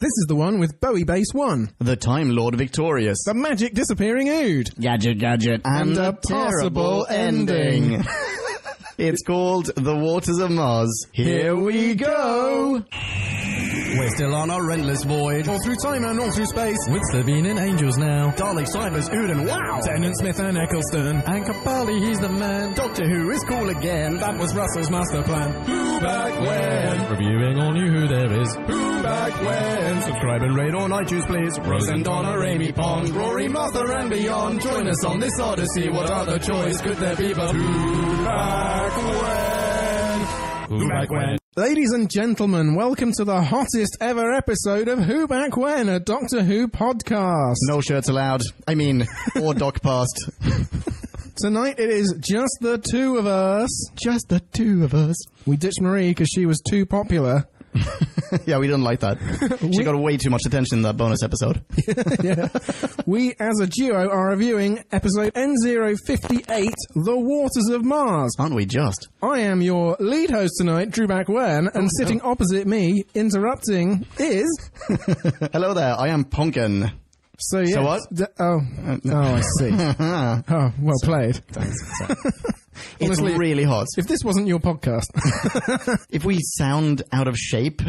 This is the one with Bowie Base 1. The Time Lord Victorious. The magic disappearing Ood. Gadget. And a terrible ending. It's called The Waters of Mars. Here we go! We're still on our endless voyage, All through time and all through space. with Slovene and Angels now. Dalek, Cybers, Ood and wow! Tennant, Smith and Eccleston. And Capaldi, he's the man. Doctor Who is cool again. That was Russell's master plan. Who back when? Reviewing all new Who there is. Who back when? Subscribe and rate on iTunes, please. Rose and Donna, Amy Pond, Rory, Martha and beyond. Join us on this odyssey. What other choice could there be but Who back when? Who back when? Ladies and gentlemen, welcome to the hottest ever episode of Who Back When, a Doctor Who podcast. No shirts allowed. Or dock past. Tonight it is just the two of us. Just the two of us. We ditched Marie because she was too popular. Yeah, we didn't like that. She got way too much attention in that bonus episode. Yeah. We, as a duo, are reviewing episode N058, The Waters of Mars. Aren't we just? I am your lead host tonight, Drew Back-Wen, and sitting opposite me, interrupting, is... Hello there, I am Ponkin. So, yes. So what? I see. Oh, well played. Thanks. It's Honestly, really hot. If this wasn't your podcast... If we sound out of shape...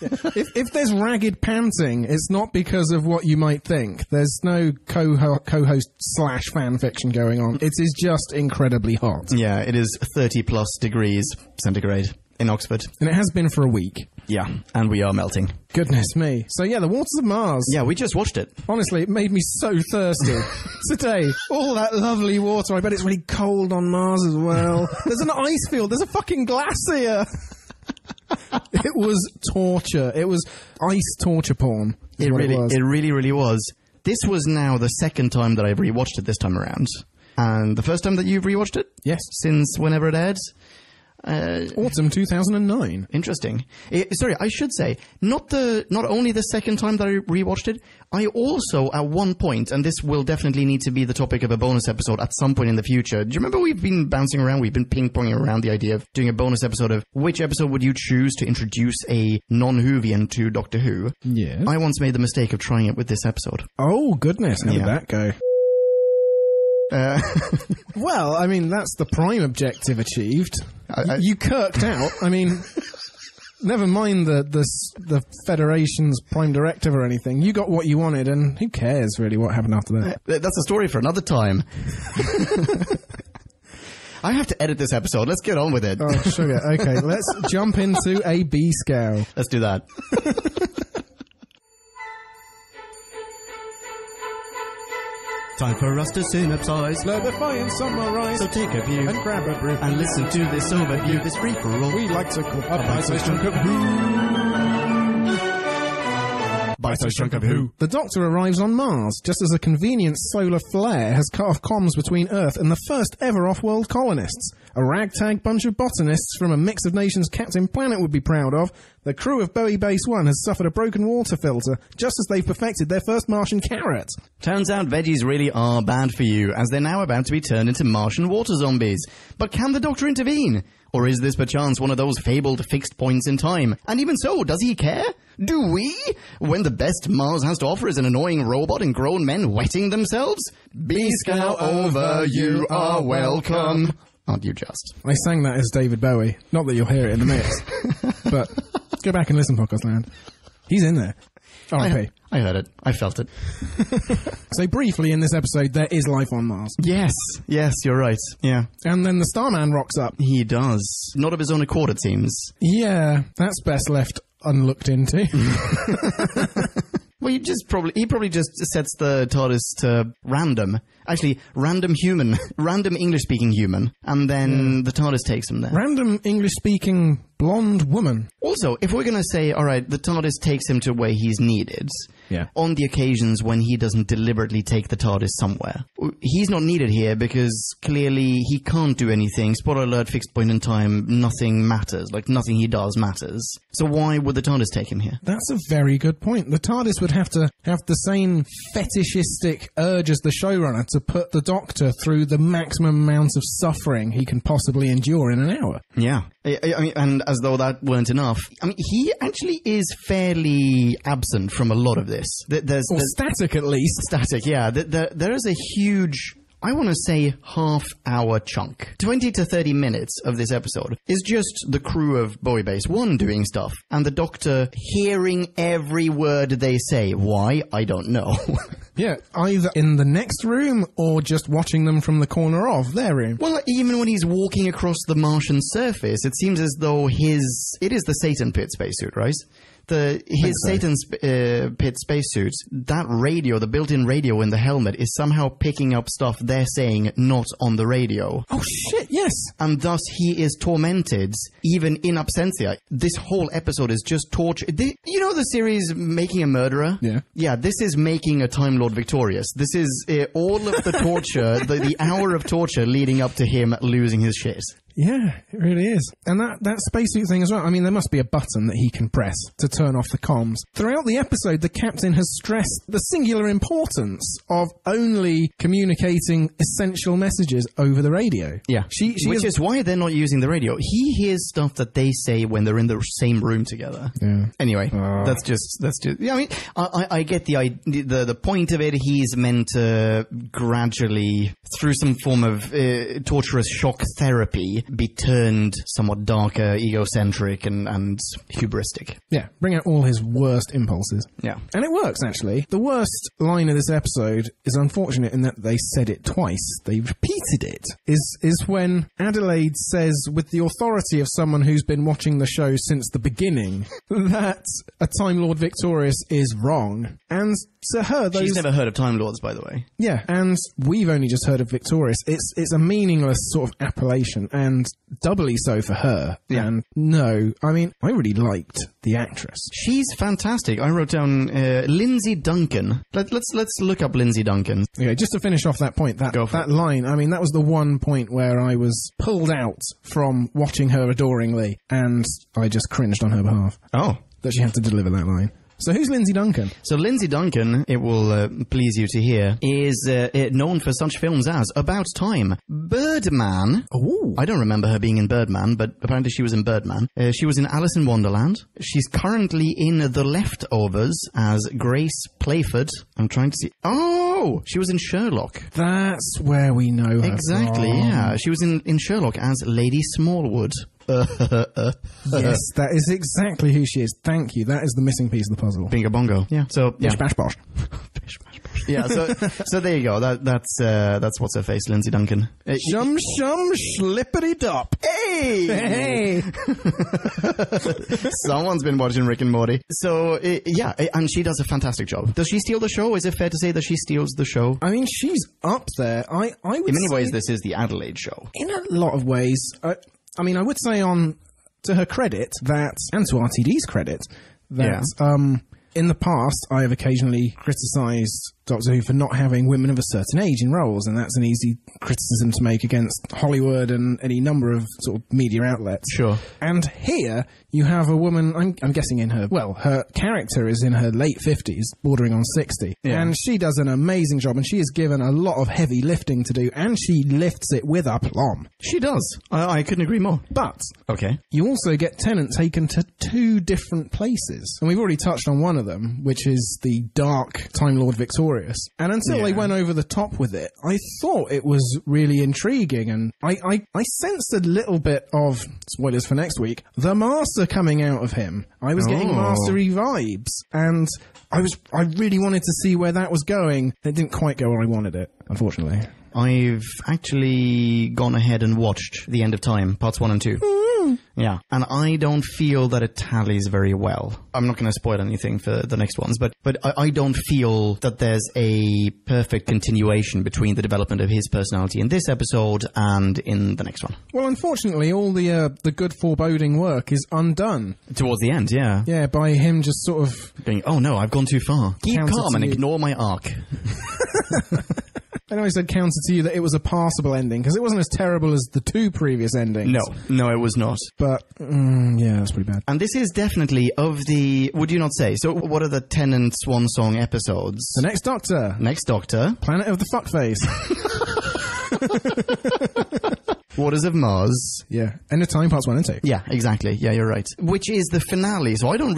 If there's ragged panting, it's not because of what you might think. There's no co-host / fan fiction going on. It is just incredibly hot. Yeah, it is 30 plus degrees centigrade in Oxford. And it has been for a week. Yeah, and we are melting. Goodness me. So yeah, The Waters of Mars. Yeah, we just watched it. Honestly, it made me so thirsty. Today, all that lovely water. I bet it's really cold on Mars as well. There's an ice field. There's a fucking glacier. It was torture. It was ice torture porn. It really was. This was now the second time that I've rewatched it this time around. And the first time that you've rewatched it? Yes. Since whenever it aired? Autumn 2009. Interesting. Sorry, I should say, not only the second time that I rewatched it, I also, at one point, and this will definitely need to be the topic of a bonus episode at some point in the future. Do you remember we've been bouncing around, we've been ping-ponging around the idea of doing a bonus episode of which episode would you choose to introduce a non-Whovian to Doctor Who? Yeah. I once made the mistake of trying it with this episode. Oh, goodness. How did that go? Well, I mean, that's the prime objective achieved. You kirked out. I mean, never mind the Federation's prime directive or anything. You got what you wanted, and who cares, really, what happened after that? That's a story for another time. I have to edit this episode. Let's get on with it. Oh, sugar. Okay, let's jump into a B-scale. Let's do that. Time for us to synopsize, Clarify and summarize. so take a view And grab a brew. and listen to this overview, this free-for-all. We like to call a bite-sized chunk of Bite-sized chunk of Who. The Doctor arrives on Mars just as a convenient solar flare has cut off comms between Earth and the first ever off-world colonists. A ragtag bunch of botanists from a mix of nations Captain Planet would be proud of. The crew of Bowie Base 1 has suffered a broken water filter just as they've perfected their first Martian carrot. Turns out veggies really are bad for you, as they're now about to be turned into Martian water zombies. But can the Doctor intervene? Or is this perchance one of those fabled fixed points in time? And even so, does he care? Do we? When the best Mars has to offer is an annoying robot and grown men wetting themselves? B-Scout over, you are welcome. Aren't you just? I sang that as David Bowie. Not that you'll hear it in the mix. But go back and listen, Podcast Land. He's in there. R.I.P. I heard it. I felt it. So briefly in this episode, there is life on Mars. Yes, you're right. Yeah. And then the Starman rocks up. He does. Not of his own accord, it seems. Yeah, that's best left unlooked into. Well, he probably just sets the TARDIS to random. Actually, random human. Random English-speaking human. And then the TARDIS takes him there. Random English-speaking blonde woman. Also, if we're going to say, all right, the TARDIS takes him to where he's needed, on the occasions when he doesn't deliberately take the TARDIS somewhere, he's not needed here because clearly he can't do anything. Spoiler alert, fixed point in time, nothing matters. Like, nothing he does matters. So why would the TARDIS take him here? That's a very good point. The TARDIS would have to have the same fetishistic urge as the showrunner to put the Doctor through the maximum amount of suffering he can possibly endure in an hour. Yeah. I mean, and as though that weren't enough, I mean, he actually is fairly absent from a lot of this. There's static, at least. Static, yeah. There is a huge, I want to say, half-hour chunk. 20 to 30 minutes of this episode is just the crew of Bowie Base 1 doing stuff, and the Doctor hearing every word they say. Why? I don't know. Yeah, either in the next room or just watching them from the corner of their room. Well, even when he's walking across the Martian surface, it seems as though it is the Satan Pit spacesuit, right? His Satan's Pit spacesuit, that radio, the built-in radio in the helmet, is somehow picking up stuff they're saying not on the radio. Oh shit, yes! And thus he is tormented, even in absentia. This whole episode is just torture. You know the series Making a Murderer? Yeah. Yeah, this is making a Time Lord victorious. This is all of the torture, the hour of torture leading up to him losing his shit. Yeah, it really is. And that spacesuit thing as well. I mean, there must be a button that he can press to turn off the comms. Throughout the episode, the captain has stressed the singular importance of only communicating essential messages over the radio. Yeah, which is why they're not using the radio. He hears stuff that they say when they're in the same room together. Yeah. Anyway, that's just. Yeah, I mean, I get the point of it. He's meant to gradually, through some form of torturous shock therapy, be turned somewhat darker, egocentric, and hubristic. Yeah, bring out all his worst impulses. Yeah. And it works, actually. The worst line of this episode is unfortunate in that they said it twice. They repeated it. Is when Adelaide says, with the authority of someone who's been watching the show since the beginning, that a Time Lord victorious is wrong. And to her, she's never heard of Time Lords, by the way. Yeah, and we've only just heard of victorious. It's a meaningless sort of appellation, and doubly so for her. Yeah. And no, I mean, I really liked the actress. She's fantastic. I wrote down Lindsay Duncan. Let's look up Lindsay Duncan. Okay, just to finish off that point, that line, I mean, that was the one point where I was pulled out from watching her adoringly, and I just cringed on her behalf. Oh. That she had to deliver that line. So who's Lindsay Duncan? So Lindsay Duncan, it will please you to hear, is known for such films as About Time, Birdman. Ooh. I don't remember her being in Birdman, but apparently she was in Birdman. She was in Alice in Wonderland. She's currently in The Leftovers as Grace Playford. I'm trying to see. Oh, she was in Sherlock. That's where we know her Exactly, from. yeah. She was in Sherlock as Lady Smallwood. Yes, that is exactly who she is. Thank you. That is the missing piece of the puzzle. Bingo bongo. Yeah. So yeah. Bish bash bosh. Bish bash bosh. Yeah. So there you go. That's what's her face, Lindsay Duncan. Shum slippity dop. Hey. Someone's been watching Rick and Morty. So yeah, and she does a fantastic job. Does she steal the show? Is it fair to say that she steals the show? I mean, she's up there. I would. In many ways, this is the Adelaide show. In a lot of ways. I mean, I would say to her credit that, and to RTD's credit, that in the past I have occasionally criticised Doctor Who for not having women of a certain age in roles, and that's an easy criticism to make against Hollywood and any number of sort of media outlets. Sure. And here you have a woman, I'm guessing her character is in her late 50s, bordering on 60, and she does an amazing job, and she is given a lot of heavy lifting to do, and she lifts it with aplomb. She does. I couldn't agree more. But okay, you also get Tennant taken to two different places, and we've already touched on one of them, which is the dark Time Lord Victorious. And until they went over the top with it, I thought it was really intriguing, and I sensed a little bit of, spoilers for next week, the Master coming out of him. I was getting mastery vibes, and I really wanted to see where that was going. It didn't quite go where I wanted it, unfortunately. I've actually gone ahead and watched The End of Time, parts 1 and 2. Yeah, and I don't feel that it tallies very well. I'm not going to spoil anything for the next ones, but I don't feel that there's a perfect continuation between the development of his personality in this episode and in the next one. Well, unfortunately, all the good foreboding work is undone. Towards the end, yeah. Yeah, by him just sort of... going, oh no, I've gone too far. Keep calm and ignore my arc. I know I said counter to you that it was a passable ending, because it wasn't as terrible as the 2 previous endings. No, it was not. But, yeah, that's pretty bad. And this is definitely of the, would you not say? So what are the Tennant Swan Song episodes? The Next Doctor. Next Doctor. Planet of the Fuckface. Waters of Mars. Yeah. End of Time, parts 1 and 2. Yeah, exactly. Yeah, you're right. Which is the finale. So I don't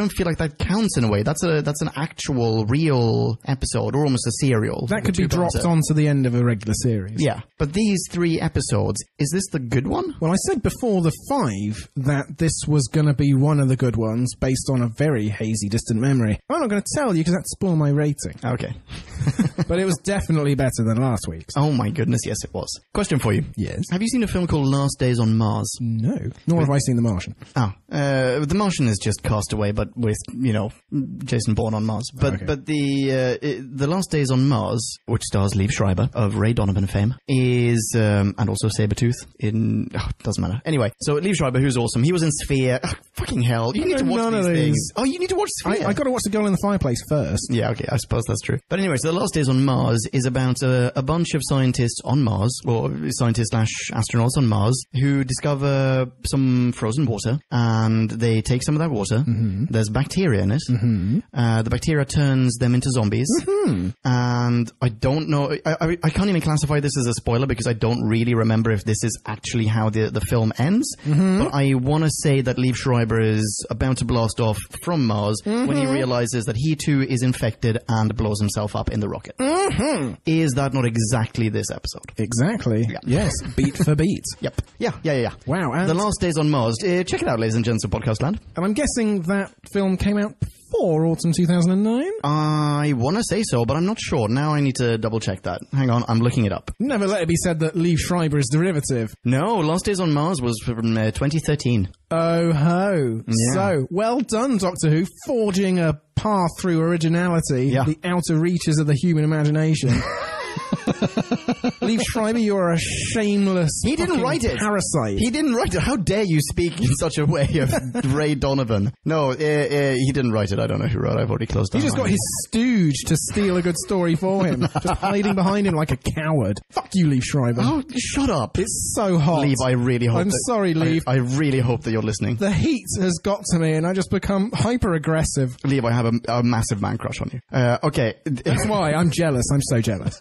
feel like that counts in a way. That's an actual, real episode, or almost a serial. That could be dropped onto the end of a regular series. Yeah. But these 3 episodes, is this the good one? Well, I said before the 5 that this was going to be one of the good ones based on a very hazy, distant memory. I'm not going to tell you because that'd spoil my rating. Okay. But it was definitely better than last week's. Oh my goodness, yes it was. Question for you. Yes. Have you seen a film called Last Days on Mars? No. Nor have I seen The Martian. The Martian is just Castaway, but with, Jason Bourne on Mars. But the Last Days on Mars, which stars Liev Schreiber of Ray Donovan fame, is, and also Sabretooth doesn't matter. Anyway, so Liev Schreiber, who's awesome, he was in Sphere. Fucking hell, you need to watch these things. Oh, you need to watch Sphere. I got to watch The Girl in the Fireplace first. Yeah, okay, I suppose that's true. But anyway, so The Last Days on Mars is about a bunch of scientists on Mars, or scientists/astronauts on Mars, who discover some frozen water, and they take some of that water. Mm-hmm. There's bacteria in it. Mm-hmm. The bacteria turns them into zombies. Mm-hmm. And I don't know, I can't even classify this as a spoiler because I don't really remember if this is actually how the film ends. Mm-hmm. But I want to say that Liev Schreiber is about to blast off from Mars when he realizes that he too is infected and blows himself up in the rocket. Mm-hmm. Is that not exactly this episode? Exactly. Yeah. Yes, beat for beat. Yep. Yeah. Wow. And The Last Days on Mars. Check it out, ladies and gents of Podcast Land. And I'm guessing that film came out before autumn 2009? I want to say so, but I'm not sure. Now I need to double check that. Hang on, I'm looking it up. Never let it be said that Liev Schreiber is derivative. No, Last Days on Mars was from 2013. Oh ho. Yeah. So, well done, Doctor Who, forging a path through originality, the outer reaches of the human imagination. Liev Schreiber, you're a shameless He didn't write it. Parasite. He didn't write it. How dare you speak in such a way of Ray Donovan? No, he didn't write it. I don't know who wrote it. I've already closed down. You just got his stooge to steal a good story for him. Just hiding behind him like a coward. Fuck you, Liev Schreiber. Oh, shut up. It's so hot. Liev, I really hope I'm sorry, Liev. I really hope that you're listening. The heat has got to me and I just become hyper-aggressive. Liev, I have a massive man crush on you. Okay. That's why. I'm jealous. I'm so jealous.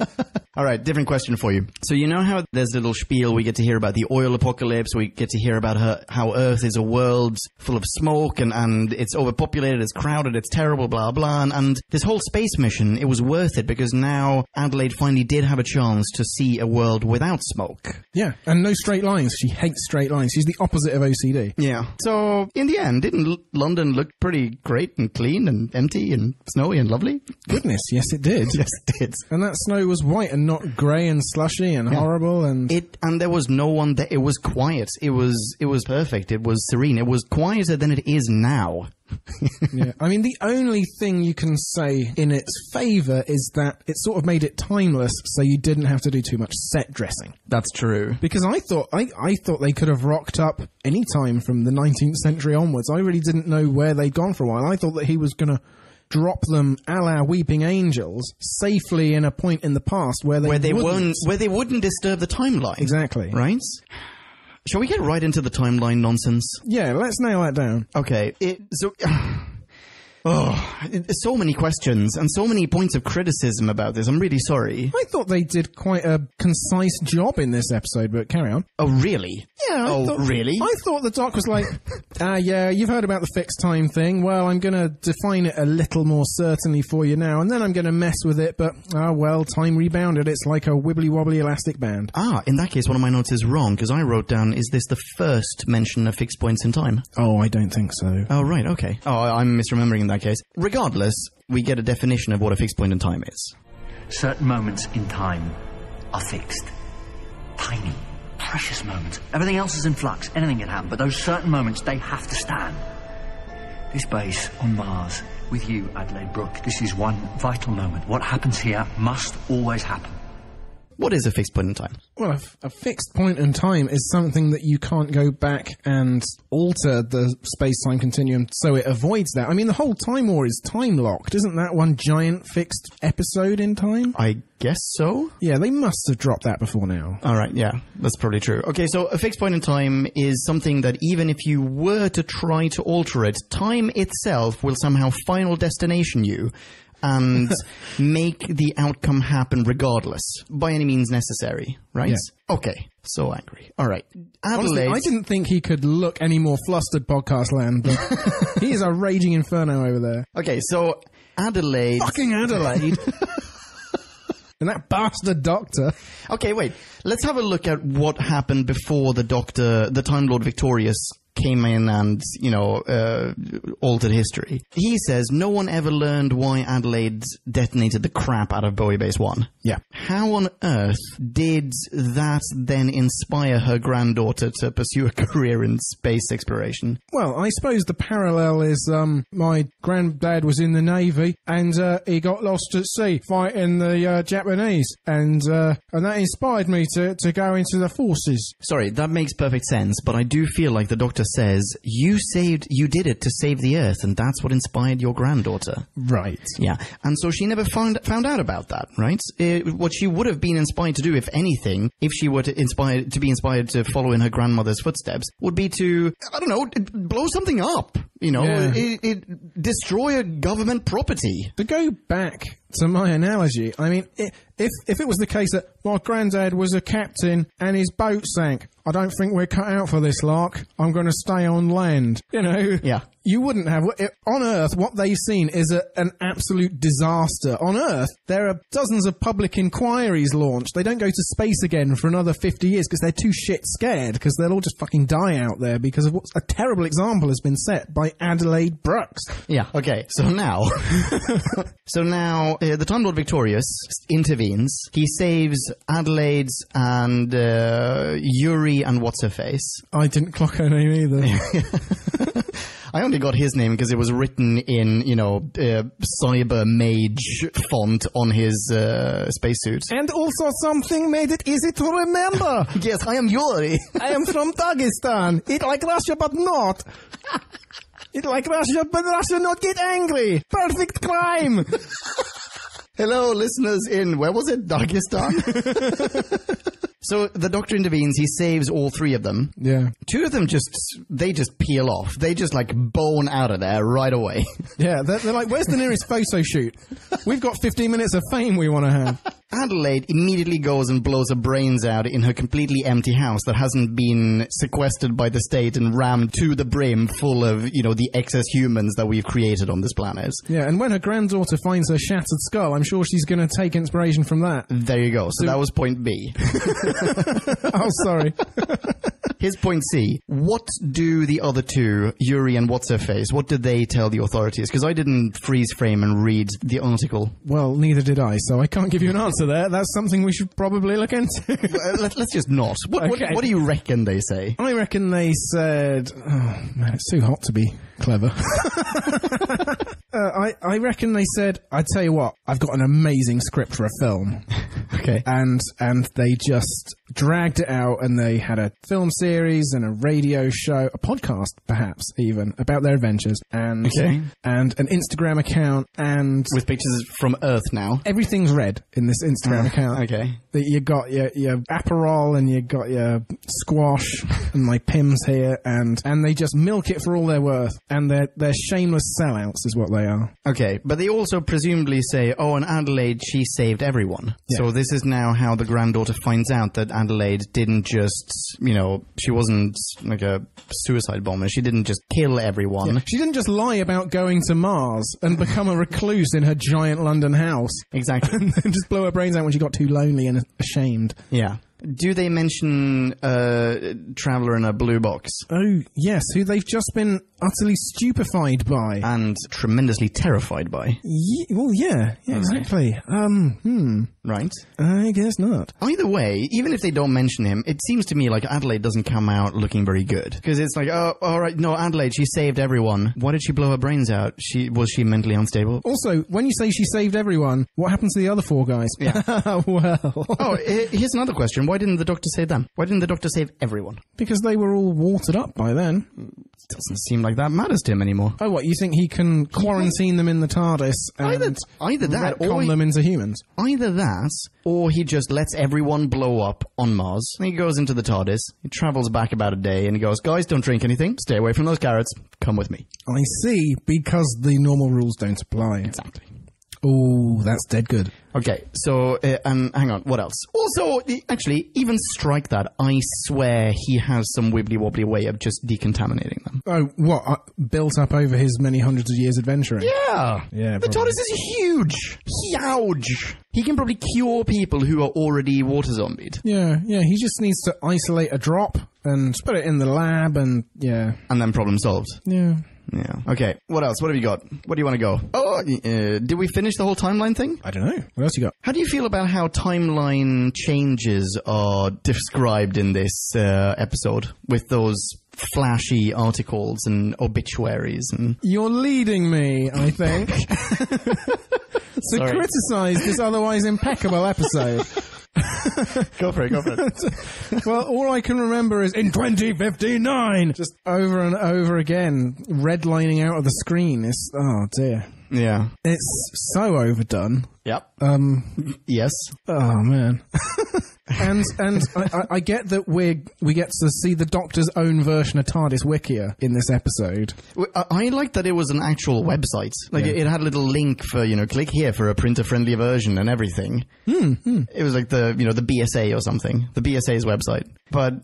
All right, different question for you. So you know how there's a little spiel we get to hear about the oil apocalypse, we get to hear about how Earth is a world full of smoke and it's overpopulated, it's crowded, it's terrible, blah, blah. And this whole space mission, it was worth it because now Adelaide finally did have a chance to see a world without smoke. Yeah, and no straight lines. She hates straight lines. She's the opposite of OCD. Yeah. So in the end, didn't London look pretty great and clean and empty and snowy and lovely? Goodness, yes it did. Yes it did. And that snow was white and not grey and slushy and horrible and there was no one there. It was quiet. It was perfect. It was serene. It was quieter than it is now. Yeah, I mean the only thing you can say in its favour is that it sort of made it timeless, so you didn't have to do too much set dressing. That's true. Because I thought they could have rocked up any time from the 19th century onwards. I really didn't know where they'd gone for a while. I thought that he was going to drop them a la Weeping Angels safely in a point in the past where they wouldn't disturb the timeline. Exactly. Right? Shall we get right into the timeline nonsense? Yeah, let's nail that down. Okay. So many questions and so many points of criticism about this. I'm really sorry. I thought they did quite a concise job in this episode, but carry on. Oh, really? Yeah. Really? I thought the doc was like, yeah, you've heard about the fixed time thing. Well, I'm going to define it a little more certainly for you now, and then I'm going to mess with it, but, time rebounded. It's like a wibbly-wobbly elastic band. In that case, one of my notes is wrong, because I wrote down, is this the first mention of fixed points in time? Oh, I don't think so. Oh, right, okay. Oh, I'm misremembering in that case. Regardless, we get a definition of what a fixed point in time is. Certain moments in time are fixed. Tiny, precious moments. Everything else is in flux. Anything can happen. But those certain moments, they have to stand. This base on Mars, with you, Adelaide Brooke, this is one vital moment. What happens here must always happen. What is a fixed point in time? Well, a fixed point in time is something that you can't go back and alter the space-time continuum so it avoids that. I mean, the whole Time War is time-locked. Isn't that one giant fixed episode in time? I guess so. Yeah, they must have dropped that before now. All right, yeah, that's probably true. Okay, so a fixed point in time is something that even if you were to try to alter it, time itself will somehow final destination you and make the outcome happen regardless, by any means necessary, right? Yeah. Okay, so angry. All right. Honestly, Adelaide... I didn't think he could look any more flustered, podcast land, but he is a raging inferno over there. Okay, so Adelaide... Fucking Adelaide! And that bastard doctor. Okay, wait. Let's have a look at what happened before the Doctor, the Time Lord Victorious, came in and, altered history. He says no one ever learned why Adelaide detonated the crap out of Bowie Base 1. Yeah. How on earth did that then inspire her granddaughter to pursue a career in space exploration? Well, I suppose the parallel is my granddad was in the Navy and he got lost at sea fighting the Japanese and that inspired me to go into the forces. Sorry, that makes perfect sense, but I do feel like the Doctor says you did it to save the Earth, and that's what inspired your granddaughter. Right. Yeah, and so she never found out about that, right? What she would have been inspired to do, if anything, if she were to be inspired to follow in her grandmother's footsteps, would be to, I don't know, blow something up. Destroy a government property. To go back to my analogy, I mean, if it was the case that my granddad was a captain and his boat sank, I don't think we're cut out for this, lark. I'm going to stay on land. Yeah. You wouldn't have... On Earth, what they've seen is an absolute disaster. On Earth, there are dozens of public inquiries launched. They don't go to space again for another 50 years because they're too shit scared, because they'll all just fucking die out there because of what a terrible example has been set by Adelaide Brooks. Yeah, okay. So now... the Time Lord Victorious intervenes. He saves Adelaide and Yuri and What's-Her-Face. I didn't clock her name either. I only got his name because it was written in, cyber mage font on his spacesuit. And also something made it easy to remember. Yes, I am Yuri. I am from Dagestan. It like Russia, but not. It like Russia, but Russia not get angry. Perfect crime. Hello, listeners in, where was it? Dagestan? So the Doctor intervenes, he saves all three of them. Yeah. Two of them just peel off. They just bone out of there right away. Yeah, they're like, where's the nearest photo shoot? We've got 15 minutes of fame we want to have. Adelaide immediately goes and blows her brains out in her completely empty house that hasn't been sequestered by the state and rammed to the brim full of, the excess humans that we've created on this planet. Yeah, and when her granddaughter finds her shattered skull, I'm sure she's going to take inspiration from that. There you go. So that was point B. Oh, sorry. Here's point C. What do the other two, Yuri and What's-Her-Face, what did they tell the authorities? Because I didn't freeze frame and read the article. Well, neither did I, so I can't give you an answer there. That's something we should probably look into. Let's just not. What do you reckon they say? I reckon they said... Oh, man, it's too hot to be clever. I reckon they said, I tell you what, I've got an amazing script for a film. Okay. And they just dragged it out, and they had a film series and a radio show, a podcast perhaps even, about their adventures, and an Instagram account, and with pictures from Earth now. Everything's red in this Instagram account. Okay. You got your Aperol, and you got your squash, and my Pims here, and they just milk it for all they're worth, and they're shameless sellouts is what they are. Okay, but they also presumably say, oh, and Adelaide, she saved everyone. Yeah. So this is now how the granddaughter finds out that Adelaide didn't just, she wasn't like a suicide bomber. She didn't just kill everyone. Yeah. She didn't just lie about going to Mars and become a recluse in her giant London house. Exactly. And then just blow her brains out when she got too lonely and ashamed. Yeah. Do they mention Traveller in a Blue Box? Oh, yes, who they've just been utterly stupefied by. And tremendously terrified by. Yeah, exactly. Right. I guess not. Either way, even if they don't mention him, it seems to me like Adelaide doesn't come out looking very good. Because it's like, oh, all right, no, Adelaide, she saved everyone. Why did she blow her brains out? Was she mentally unstable? Also, when you say she saved everyone, what happened to the other 4 guys? Yeah. Well. Oh, here's another question. Why didn't the doctor save them? Why didn't the doctor save everyone? Because they were all watered up by then. It doesn't seem like that matters to him anymore. Oh, what, you think he can quarantine them in the TARDIS and either that, retcon them into humans? Either that, or he just lets everyone blow up on Mars. Then he goes into the TARDIS, he travels back about a day, and he goes, guys, don't drink anything, stay away from those carrots, come with me. I see, because the normal rules don't apply. Exactly. Oh, that's dead good. Okay, so, hang on, what else? Also, actually, even strike that, I swear he has some wibbly-wobbly way of just decontaminating them. Oh, what? Built up over his many hundreds of years adventuring? Yeah! Yeah, the TARDIS is huge! Huge! He can probably cure people who are already water zombied. Yeah, he just needs to isolate a drop and put it in the lab and, yeah. And then problem solved. Yeah. Yeah. Okay, what else? What have you got? What do you want to go? Oh, did we finish the whole timeline thing? I don't know. What else you got? How do you feel about how timeline changes are described in this episode with those flashy articles and obituaries and... You're leading me, I think, to criticize this otherwise impeccable episode. Go for it. Well, all I can remember is in 2059, just over and over again, redlining out of the screen. It's, oh dear. Yeah. It's so overdone. Yep. Yes. Oh man. And I get that we get to see the Doctor's own version of TARDIS Wikia in this episode. I like that it was an actual website. Like it had a little link for, click here for a printer-friendly version and everything. It was like the BSA or something. The BSA's website. But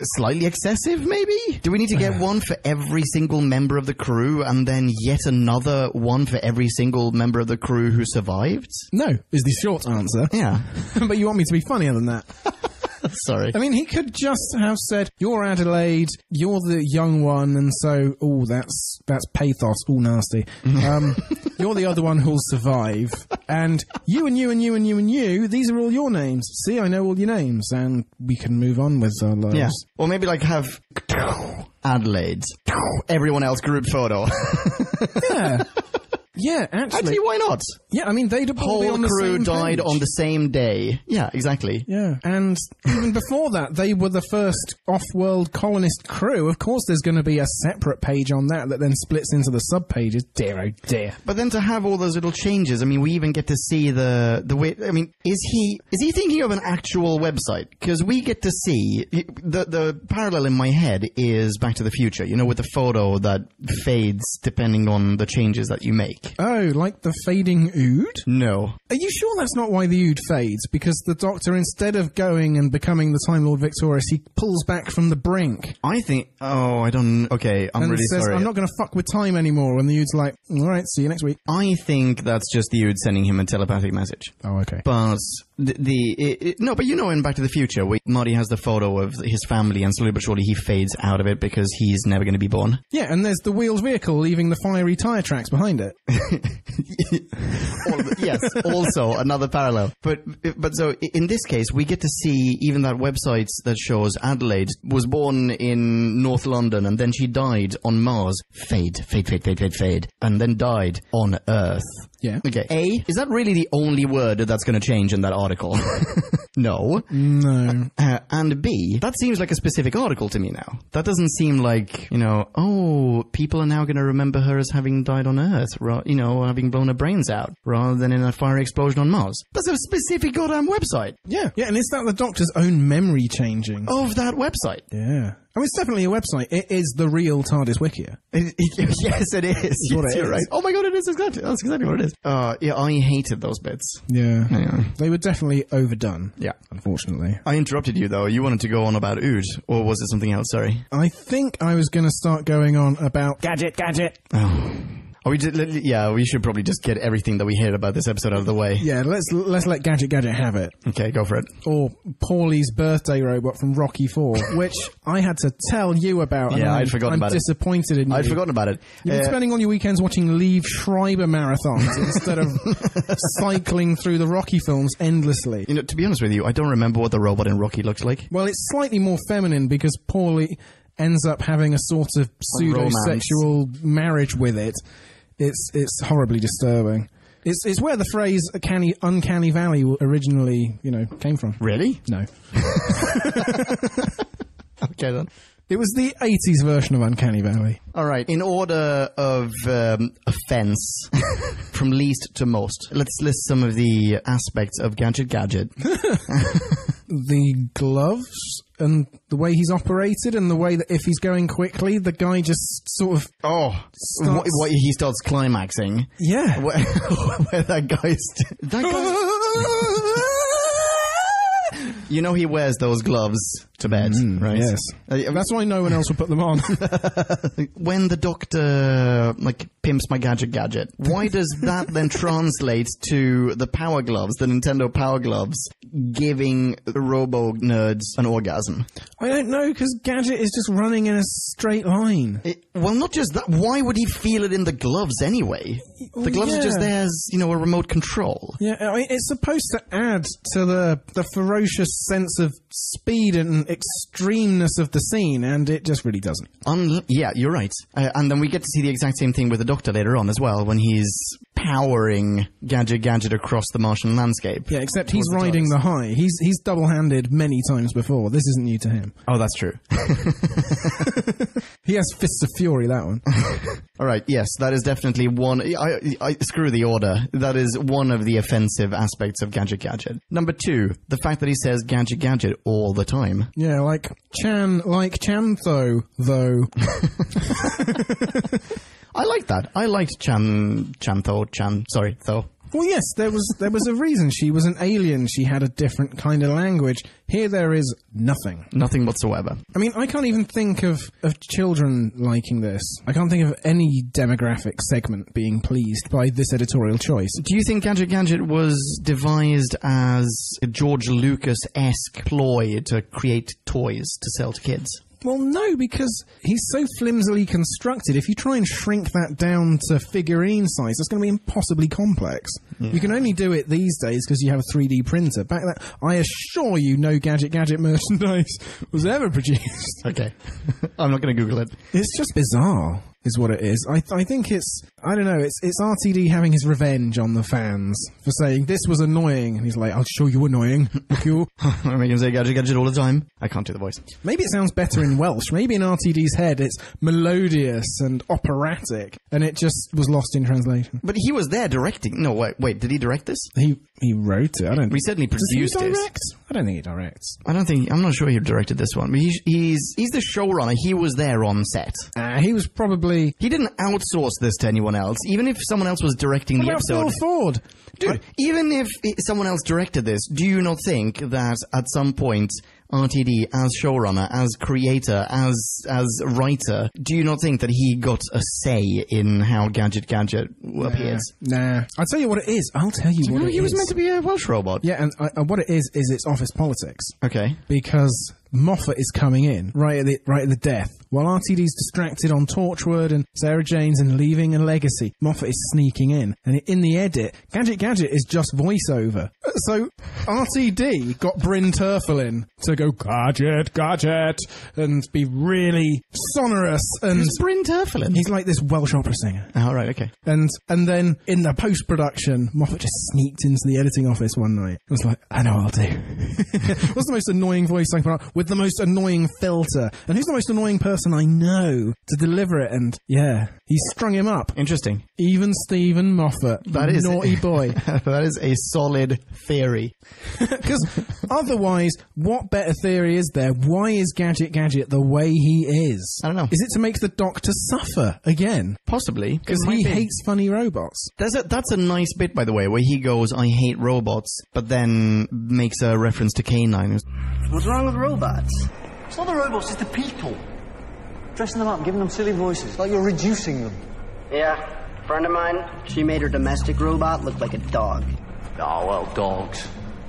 slightly excessive, maybe? Do we need to get one for every single member of the crew and then yet another one for every single member of the crew who survived? No, is the short answer. Yeah. But you want me to be funnier than that? Sorry. I mean, he could just have said, you're Adelaide, you're the young one, and so, that's pathos, all nasty. You're the other one who'll survive. And you and you and you and you and you, these are all your names. See, I know all your names, and we can move on with our lives. Yeah. Or maybe have Adelaide. Everyone else group photo. Yeah. Yeah, actually, why not? Yeah, I mean, they'd all be on the crew same died page. on the same day. Yeah, exactly. Yeah, and even before that, they were the first off-world colonist crew. Of course, there's going to be a separate page on that then splits into the sub-pages. Dear, oh dear. But then to have all those little changes, I mean, we even get to see the way... I mean, is he thinking of an actual website? Because we get to see... The parallel in my head is Back to the Future, with the photo that fades depending on the changes that you make. Oh, like the fading ood? No. Are you sure that's not why the ood fades? Because the Doctor, instead of going and becoming the Time Lord Victorious, he pulls back from the brink. I think... Oh, I don't... Okay, I'm really says, sorry. I'm not going to fuck with time anymore. And the ood's like, all right, see you next week. I think that's just the ood sending him a telepathic message. Oh, okay. But... No, but in Back to the Future, Marty has the photo of his family, and slowly but surely he fades out of it because he's never going to be born. Yeah, and there's the wheeled vehicle leaving the fiery tyre tracks behind it. Yes, also another parallel. But so in this case, we get to see even that website that shows Adelaide was born in North London and then she died on Mars. Fade, and then died on Earth. Yeah. Okay. Is that really the only word that's going to change in that article? No. No. And B, that seems like a specific article to me now. That doesn't seem like, people are now going to remember her as having died on Earth, having blown her brains out, rather than in a fiery explosion on Mars. That's a specific goddamn website. Yeah. Yeah, and is that the Doctor's own memory changing? Of that website. Yeah. I mean, it's definitely a website. It is the real TARDIS Wikia. Yes, it is. What it is. Right. Oh my god, it is exactly. That's exactly what it is. Yeah, I hated those bits. Yeah. They were definitely overdone. Yeah. Unfortunately. I interrupted you, though. You wanted to go on about Ood, or was it something else? Sorry. I think I was going to start going on about... Gadget! Oh. We should probably just get everything that we heard about this episode out of the way. Yeah, let's let Gadget have it. Okay, go for it. Or Paulie's birthday robot from Rocky IV, which I had to tell you about. Yeah, I'd forgotten about it. I'm disappointed in you. I'd forgotten about it. You've been spending all your weekends watching Liev Schreiber marathons instead of cycling through the Rocky films endlessly. You know, to be honest with you, I don't remember what the robot in Rocky looks like. Well, it's slightly more feminine because Paulie ends up having a sort of pseudo-sexual marriage with it. It's horribly disturbing. It's where the phrase uncanny valley originally, came from. Really? No. Okay, then. It was the 80s version of Uncanny Valley. All right. In order of offense, from least to most, let's list some of the aspects of Gadget. The gloves and the way he's operated and the way that if he's going quickly, the guy just sort of... he starts climaxing. Yeah. Where that guy... You know he wears those gloves to bed, right? Yes. That's why no one else would put them on. When the doctor, pimps my gadget, why does that then translate to the power gloves, the Nintendo power gloves, giving robo nerds an orgasm? I don't know, because Gadget is just running in a straight line. Well, not just that. Why would he feel it in the gloves anyway? The gloves are just there as, a remote control. Yeah, I mean, it's supposed to add to the ferocious sense of speed and extremeness of the scene, and it just really doesn't. Yeah, you're right. And then we get to see the exact same thing with the Doctor later on as well, when he's powering Gadget across the Martian landscape. Yeah, except he's riding the high. He's double-handed many times before. This isn't new to him. Oh, that's true. He has fists of fury, that one. All right, yes, that is definitely one. I screw the order. That is one of the offensive aspects of Gadget. Number 2, the fact that he says Gadget all the time. Yeah, like Chantho, though. I like that. I liked Tho. Well, yes, there was a reason. She was an alien. She had a different kind of language. Here there is nothing. Nothing whatsoever. I mean, I can't even think of children liking this. I can't think of any demographic segment being pleased by this editorial choice. Do you think Gadget was devised as a George Lucas-esque ploy to create toys to sell to kids? Well, no, because he's so flimsily constructed. If you try and shrink that down to figurine size, that's going to be impossibly complex. Yeah. You can only do it these days because you have a 3D printer. Back then, I assure you no Gadget merchandise was ever produced. Okay. I'm not going to Google it. It's just bizarre, is what it is. I think it's RTD having his revenge on the fans for saying this was annoying. And he's like, I'll show you annoying. You. I make him say Gadget all the time. I can't do the voice. Maybe it sounds better in Welsh. Maybe in RTD's head it's melodious and operatic, and it just was lost in translation. But he was there directing. No, wait, did he direct this? He wrote it. I don't. We certainly produced it. Does he direct? I don't think he directs. I'm not sure he directed this one. But he's the showrunner. He was there on set. He was probably. He didn't outsource this to anyone else. Even if someone else was directing the episode. Phil Ford? Dude, even if someone else directed this, do you not think that at some point RTD, as showrunner, as creator, as writer, do you not think that he got a say in how Gadget appears? Nah. I'll tell you what it is. I'll tell you what it is. He was meant to be a Welsh robot. Yeah, and what it is it's office politics. Okay. Because Moffat is coming in right at the death. While RTD's distracted on Torchwood and Sarah Jane's and leaving a legacy, Moffat is sneaking in. And in the edit, Gadget is just voiceover. So RTD got Bryn Terfel in to go, Gadget, and be really sonorous. And who's Bryn Terfel in? He's like this Welsh opera singer. Oh, right, okay. And then in the post-production, Moffat just sneaked into the editing office one night. It was like, I know what I'll do. What's the most annoying voice I can put on? With the most annoying filter. And who's the most annoying person I know to deliver it? And yeah, he strung him up. Interesting. Even Stephen Moffat, that is naughty boy. That is a solid theory. Because otherwise, what better theory is there? Why is Gadget the way he is? I don't know. Is it to make the Doctor suffer again? Possibly. Because he hates funny robots. That's a nice bit, by the way, where he goes, I hate robots, but then makes a reference to K9. What's wrong with robots? It's not the robots, it's the people. Dressing them up, giving them silly voices, like you're reducing them. Yeah, friend of mine, she made her domestic robot look like a dog. Oh, well, dogs.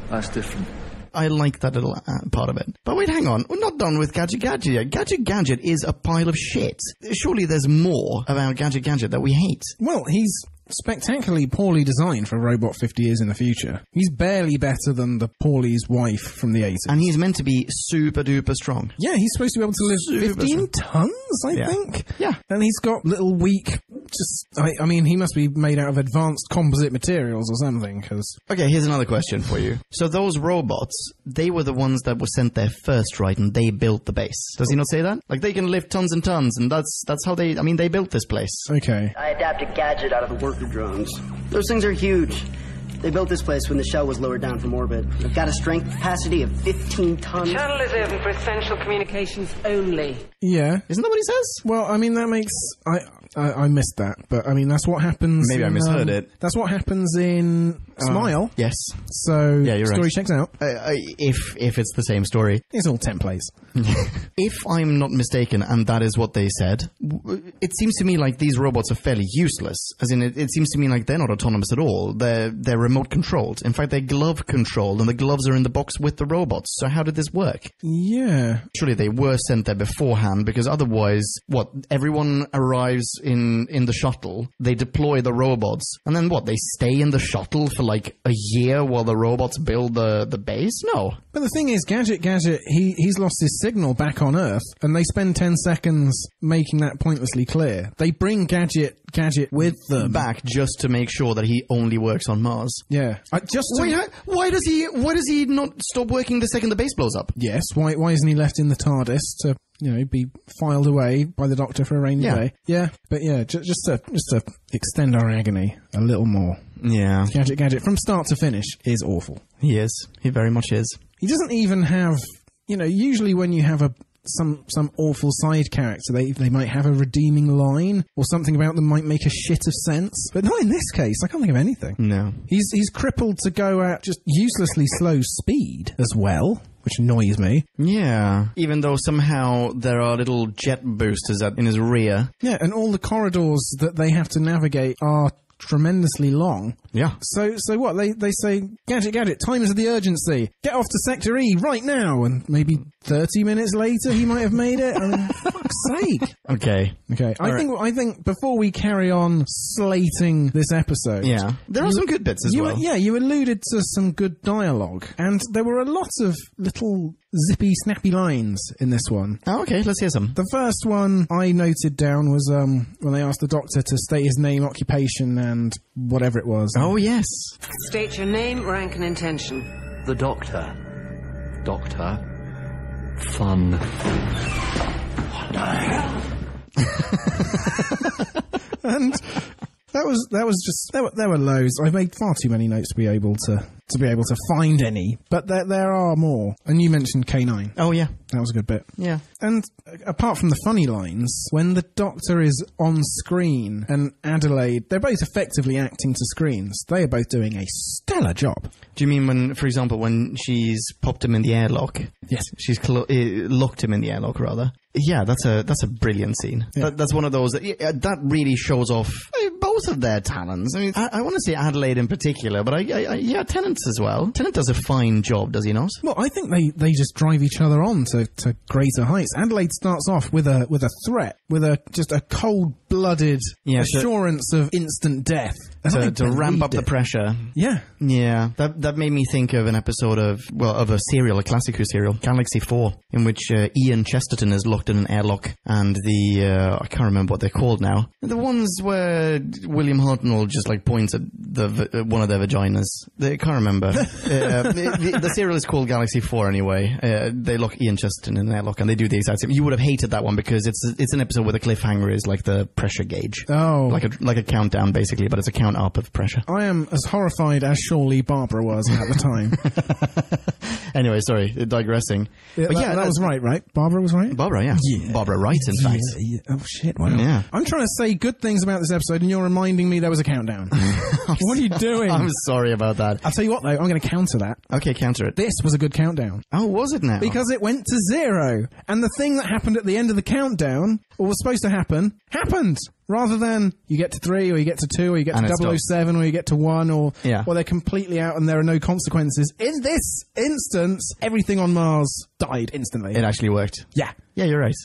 That's different. I like that little part of it. But wait, hang on. We're not done with Gadget Gadget yet. Gadget Gadget is a pile of shit. Surely there's more about Gadget Gadget that we hate. Well, he's spectacularly poorly designed for a robot 50 years in the future. He's barely better than the Pauly's wife from the 80s. And he's meant to be super duper strong. Yeah, he's supposed to be able to live 15 tons, I think. Yeah. And he's got little weak, I mean, he must be made out of advanced composite materials or something, because... Okay, here's another question for you. So those robots, they were the ones that were sent there first, right? And they built the base. Does he not say that? Like, they can lift tons and tons, and that's how they built this place. Okay. I adapted Gadget out of the worker drones. Those things are huge. They built this place when the shell was lowered down from orbit. They've got a strength capacity of 15 tons. Channel is open for essential communications only. Yeah. Isn't that what he says? Well, I mean, that makes... I missed that, but I mean, that's what happens... Maybe I misheard it. That's what happens in Smile. Yes. So, yeah, you're story right. checks out. If it's the same story. It's all templates. If I'm not mistaken, and that is what they said, it seems to me like these robots are fairly useless. As in, it seems to me like they're not autonomous at all. They're remote controlled. In fact, they're glove controlled, and the gloves are in the box with the robots. So how did this work? Yeah. Surely they were sent there beforehand, because otherwise, everyone arrives in the shuttle, they deploy the robots, and then they stay in the shuttle for like a year while the robots build the base? No. But the thing is, Gadget, he's lost his signal back on Earth, and they spend 10 seconds making that pointlessly clear. They bring Gadget with them back just to make sure that he only works on Mars. Yeah. Why does he not stop working the second the base blows up? Yes. Why isn't he left in the TARDIS to be filed away by the Doctor for a rainy day? Yeah. But yeah, just to extend our agony a little more. Yeah. Gadget from start to finish is awful. He is. He very much is. He doesn't even have, usually when you have some awful side character, they might have a redeeming line or something about them might make a shit of sense. But not in this case. I can't think of anything. No. He's crippled to go at just uselessly slow speed as well, which annoys me. Yeah. Even though somehow there are little jet boosters in his rear. Yeah, and all the corridors that they have to navigate are tremendously long. Yeah. So what? They say, Gadget, time is the urgency. Get off to Sector E right now. And maybe 30 minutes later he might have made it. I mean, for fuck's sake. Okay. I think before we carry on slating this episode... Yeah. There are some good bits as well. Yeah, you alluded to some good dialogue. And there were a lot of little zippy, snappy lines in this one. Oh, okay. Let's hear some. The first one I noted down was when they asked the Doctor to state his name, occupation, and whatever it was. Oh, yes. State your name, rank, and intention. The Doctor. Fun. And that was just there were loads. I made far too many notes to be able to find any, but there are more. And you mentioned K9. Oh yeah, that was a good bit. Yeah. And apart from the funny lines, when the Doctor is on screen and Adelaide, they're both effectively acting to screens. They are both doing a stellar job. Do you mean when, for example, when she's popped him in the airlock? Yes. She's locked him in the airlock, rather. Yeah, that's a brilliant scene. Yeah. That's one of those that really shows off both of their talents. I mean, I want to say Adelaide in particular, but Tennant as well. Tennant does a fine job, does he not? Well, I think they just drive each other on to greater heights. Adelaide starts off with a threat, with just a cold-blooded assurance of instant death. To ramp up the pressure. Yeah. Yeah. That made me think of an episode of a serial, a classic Who serial, Galaxy 4, in which Ian Chesterton is locked in an airlock, and I can't remember what they're called now. The ones where William Hartnell just points at one of their vaginas. I can't remember. The serial is called Galaxy 4 anyway. They lock Ian Chesterton in an airlock, and they do the exact same. You would have hated that one because it's an episode where the cliffhanger is like the pressure gauge. Oh. Like a countdown, basically, but it's a count up of pressure. I am as horrified as surely Barbara was at the time. Anyway, sorry, digressing. That was right? Barbara was right? Barbara, yeah. Barbara Wright, in fact. Yeah. Oh, shit, wow. Yeah. I'm trying to say good things about this episode, and you're reminding me there was a countdown. What are you doing? I'm sorry about that. I'll tell you what, though, I'm going to counter that. Okay, counter it. This was a good countdown. Oh, was it now? Because it went to 0. And the thing that happened at the end of the countdown, or was supposed to happen, happened. Rather than you get to 3 or you get to 2 or you get And to it stops. 007 or you get to 1 or Yeah. they're completely out and there are no consequences. In this instance, everything on Mars died instantly. It actually worked. Yeah. Yeah, you're right.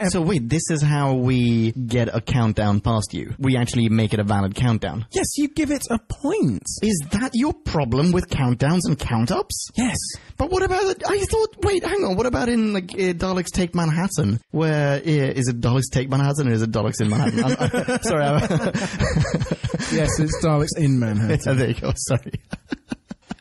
So wait, this is how we get a countdown past you. We actually make it a valid countdown. Yes, you give it a point. Is that your problem with countdowns and count-ups? Yes. But what about, I thought, wait, hang on, what about in, like, Daleks Take Manhattan? Where, is it Daleks Take Manhattan or is it Daleks in Manhattan? Sorry, Yes, it's Daleks in Manhattan. there you go, sorry.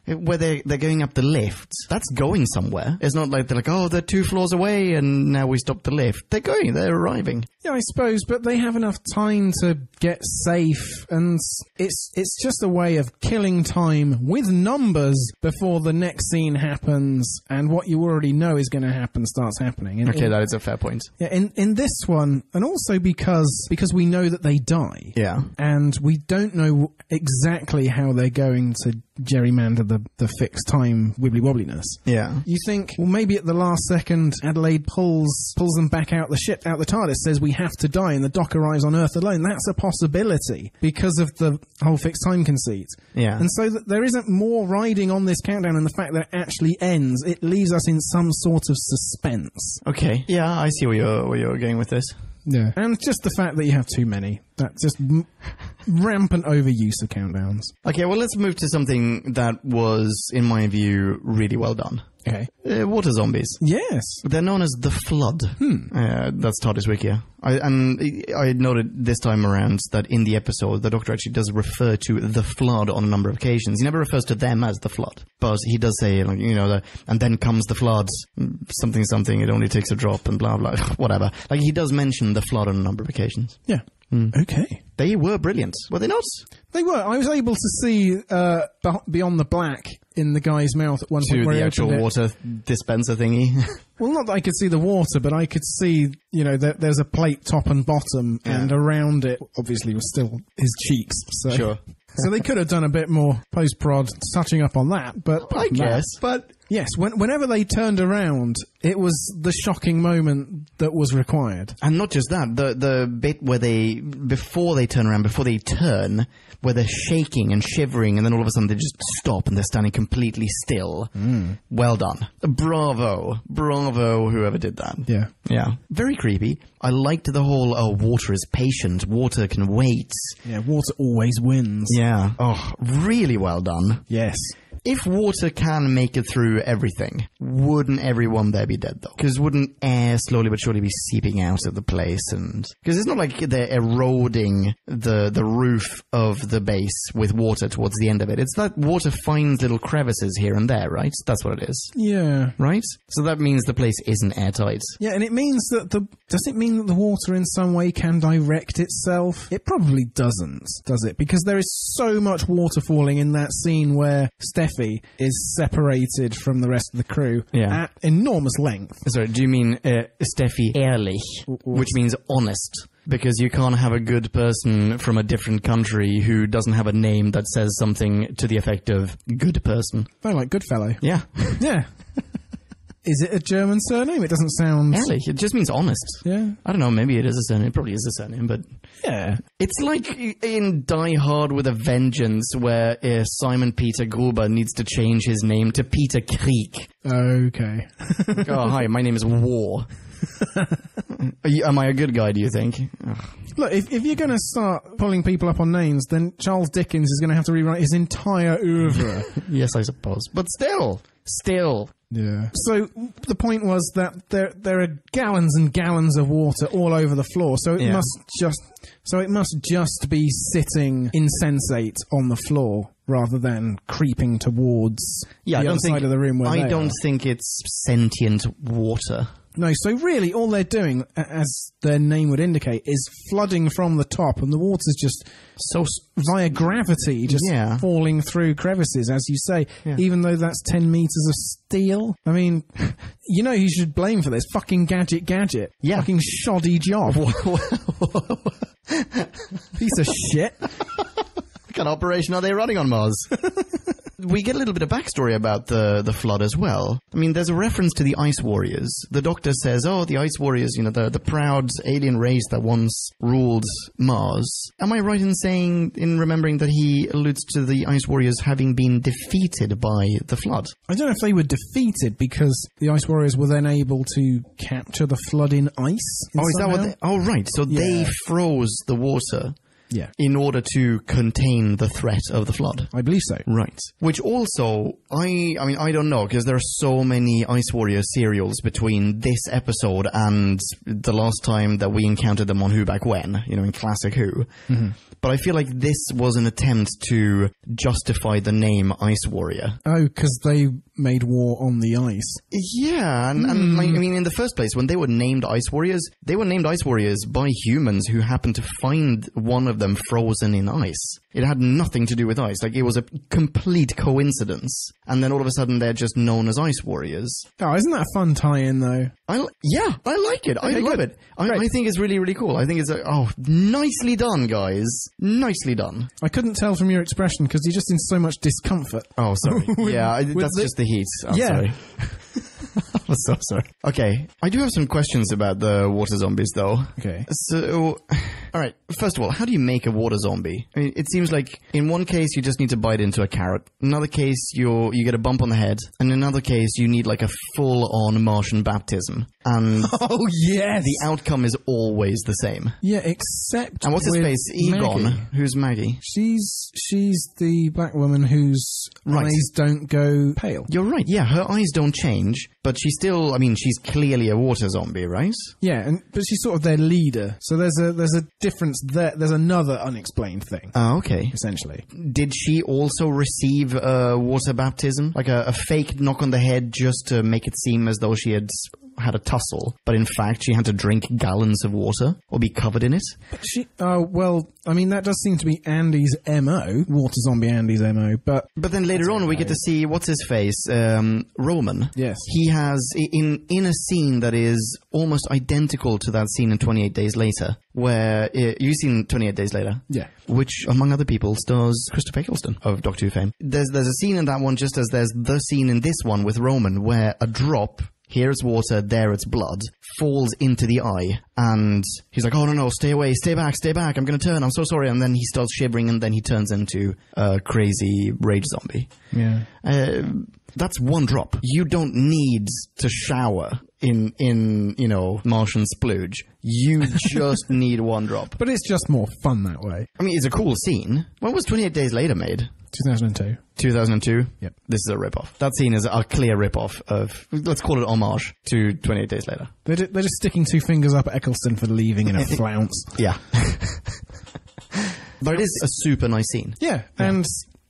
Where they're going up the lift, that's going somewhere. It's not like they're like, oh, they're 2 floors away and now we stop the lift. They're arriving. Yeah, I suppose, but they have enough time to get safe, and it's just a way of killing time with numbers before the next scene happens, and what you already know is going to happen starts happening. Okay, that is a fair point. Yeah, in this one, and also because we know that they die. Yeah. And we don't know exactly how they're going to gerrymander the fixed time wibbly-wobbliness. Yeah. You think, well, maybe at the last second, Adelaide pulls them back out the ship, out the TARDIS, says we have to die, and the Doc arrives on Earth alone. That's a possibility because of the whole fixed time conceit. Yeah. And so that there isn't more riding on this countdown, and the fact that it actually ends, it leaves us in some sort of suspense. Okay. Yeah, I see where you're going with this. Yeah. And just the fact that you have too many. That's just rampant overuse of countdowns. Okay, well, let's move to something that was, in my view, really well done. Okay. Water zombies. Yes. They're known as the Flood. That's TARDIS Wiki. I noted this time around that in the episode, the Doctor actually does refer to the Flood on a number of occasions. He never refers to them as the Flood, but he does say, like, you know, and then comes the Flood, something, something, it only takes a drop, and blah, blah, whatever. Like, he does mention the Flood on a number of occasions. Yeah. Okay. They were brilliant, were they not? They were. I was able to see beyond the black in the guy's mouth at one point. To where the he actual opened it. water dispenser thingy. Well, not that I could see the water, but I could see, you know, that there's a plate top and bottom, and around it, obviously, was still his cheeks. So. Sure. So they could have done a bit more post-prod touching up on that, but I guess, but... Yes, whenever they turned around, it was the shocking moment that was required. And not just that, the bit where before they turn, where they're shaking and shivering, and then all of a sudden they just stop and they're standing completely still. Well done. Bravo, whoever did that. Yeah. Yeah. Very creepy. I liked the whole, water is patient, water can wait. Yeah, water always wins. Yeah. Oh, really well done. Yes. If water can make it through everything, wouldn't everyone there be dead, though? Because wouldn't air slowly but surely be seeping out of the place? And because it's not like they're eroding the roof of the base with water towards the end of it. It's that water finds little crevices here and there, right? That's what it is. Yeah. Right? So that means the place isn't airtight. Yeah, and it means that does it mean that the water in some way can direct itself? It probably doesn't, does it? Because there is so much water falling in that scene where Steffi is separated from the rest of the crew at enormous length. Sorry, do you mean Steffi Ehrlich, which means honest? Because you can't have a good person from a different country who doesn't have a name that says something to the effect of good person. Oh, like Goodfellow. Yeah. Yeah. Is it a German surname? It doesn't sound... Ehrlich, it just means honest. Yeah. I don't know, maybe it is a surname. It probably is a surname, but... Yeah. It's like in Die Hard with a Vengeance, where Simon Peter Gruber needs to change his name to Peter Krieg. Okay. Oh, hi, my name is War. Am I a good guy, do you think? Ugh. Look, if you're going to start pulling people up on names, then Charles Dickens is going to have to rewrite his entire oeuvre. Yes, I suppose. But still. Yeah. So the point was that there are gallons and gallons of water all over the floor, so it must just be sitting insensate on the floor rather than creeping towards the other side of the room where I don't think it's sentient water. No, so really all they're doing, as their name would indicate, is flooding from the top, and the water's just via gravity just falling through crevices, as you say, even though that's 10 meters of steel. I mean, you know who you should blame for this? Fucking Gadget. Yeah. Fucking shoddy job. Piece of shit. What kind of operation are they running on Mars? we get a little bit of backstory about the flood as well. I mean, there's a reference to the Ice Warriors. The Doctor says, oh, the Ice Warriors, you know, the proud alien race that once ruled Mars. Am I right in remembering that he alludes to the Ice Warriors having been defeated by the flood? I don't know if they were defeated because the Ice Warriors were then able to capture the flood in ice. Oh, is that what they... Oh, right. So they froze the water. Yeah. In order to contain the threat of the flood. I believe so. Right. Which also, I mean, I don't know, because there are so many Ice Warrior serials between this episode and the last time that we encountered them on Who Back When, you know, in Classic Who. Mm-hmm. But I feel like this was an attempt to justify the name Ice Warrior. Oh, because they made war on the ice. Yeah, and like, I mean, in the first place, when they were named Ice Warriors, they were named Ice Warriors by humans who happened to find one of them frozen in ice. It had nothing to do with ice. Like, it was a complete coincidence. And then all of a sudden, they're just known as Ice Warriors. Oh, isn't that a fun tie-in, though? I like it. I love it. I think it's really, really cool. I think it's, nicely done, guys. Nicely done. I couldn't tell from your expression because you're just in so much discomfort. Oh, sorry. That's just the heat. I'm sorry. I'm so sorry. Okay, I do have some questions about the water zombies, though. Okay. So, all right. First of all, how do you make a water zombie? I mean, it seems like in one case you just need to bite into a carrot. In another case, you get a bump on the head. And in another case, you need like a full-on Martian baptism. And oh yes, the outcome is always the same. Yeah, except and what's his face? Egon. Maggie. Who's Maggie? She's the black woman whose eyes don't go pale. You're right. Yeah, her eyes don't change, but she's still. I mean, she's clearly a water zombie, right? Yeah, but she's sort of their leader. So there's a difference there. There's another unexplained thing. Oh, okay. Essentially, did she also receive a water baptism, like a fake knock on the head, just to make it seem as though she had a tussle, but in fact she had to drink gallons of water or be covered in it? Well, I mean, that does seem to be Andy's MO, water zombie Andy's MO, but then later on we get to see, what's his face, Roman. Yes. He has, in a scene that is almost identical to that scene in 28 Days Later, where, you've seen 28 Days Later? Yeah. Which, among other people, stars Christopher Eccleston of Doctor Who fame. There's a scene in that one, just as there's the scene in this one with Roman, where a drop, here it's water, there it's blood, falls into the eye, and he's like, oh no, stay away, stay back, I'm gonna turn, I'm so sorry, and then he starts shivering, and then he turns into a crazy rage zombie. Yeah. That's one drop. You don't need to shower in you know, Martian splooge. You just need one drop. But it's just more fun that way. I mean, it's a cool scene. When was 28 Days Later made? 2002. 2002? Yep. This is a rip-off. That scene is a clear rip-off of, let's call it homage to 28 Days Later. They're just sticking two fingers up at Eccleston for leaving in a flounce. Yeah. But it is a super nice scene. Yeah, and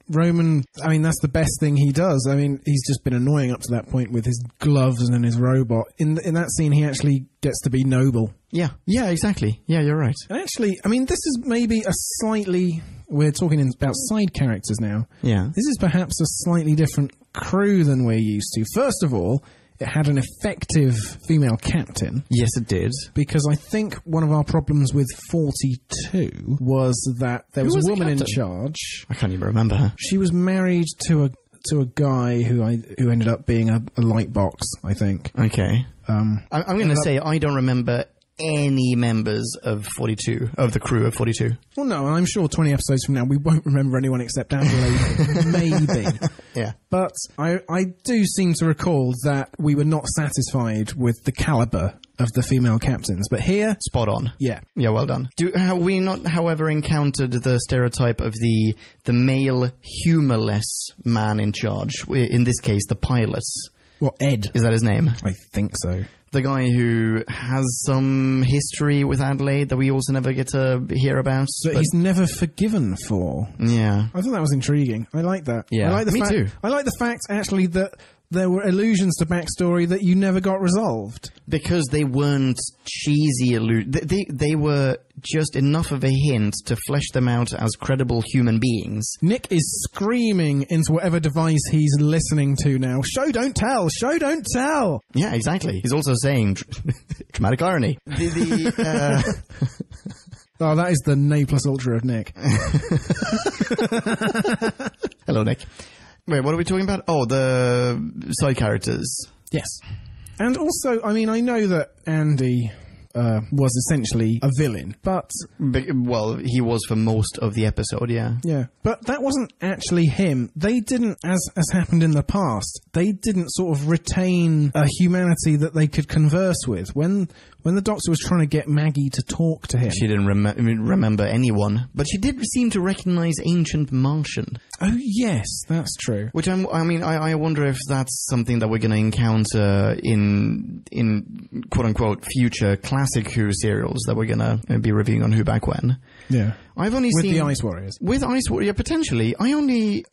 Roman, I mean, that's the best thing he does. I mean, he's just been annoying up to that point with his gloves and his robot. In that scene, he actually gets to be noble. Yeah. Yeah, exactly. Yeah, you're right. And actually, I mean, this is maybe a slightly... We're talking about side characters now. Yeah. This is perhaps a slightly different crew than we're used to. First of all, it had an effective female captain. Yes, it did. Because I think one of our problems with 42 was that there was a woman in charge. I can't even remember her. She was married to a guy who ended up being a light box, I think. Okay. I'm going to say I don't remember any members of 42, of the crew of 42. Well, no, and I'm sure 20 episodes from now we won't remember anyone except Adelaide. Maybe. Yeah. But I do seem to recall that we were not satisfied with the caliber of the female captains, but here... Spot on. Yeah. Yeah, well done. Have we not, however, encountered the stereotype of the male, humorless man in charge? In this case, the pilot. Well, Ed. Is that his name? I think so. The guy who has some history with Adelaide that we also never get to hear about. But he's never forgiven for. Yeah. I thought that was intriguing. I like that. Yeah, I like me too. I like the fact, actually, that there were allusions to backstory that you never got resolved. Because they weren't cheesy they were just enough of a hint to flesh them out as credible human beings. Nick is screaming into whatever device he's listening to now. Show, don't tell! Show, don't tell! Yeah, exactly. He's also saying dramatic irony. Oh, that is the Ne Plus Ultra of Nick. Hello, Nick. Wait, what are we talking about? Oh, the side characters. Yes. And also, I mean, I know that Andy was essentially a villain, but... Well, he was for most of the episode, yeah. Yeah, but that wasn't actually him. They didn't, as happened in the past, they didn't sort of retain a humanity that they could converse with. When the Doctor was trying to get Maggie to talk to him... She didn't remember anyone, but she did seem to recognize Ancient Martian. Oh, yes, that's true. Which I wonder if that's something that we're going to encounter in quote-unquote future classic Who serials that we're going to be reviewing on Who Back When. Yeah. I've only seen... With the Ice Warriors. With Ice Warriors, potentially. I only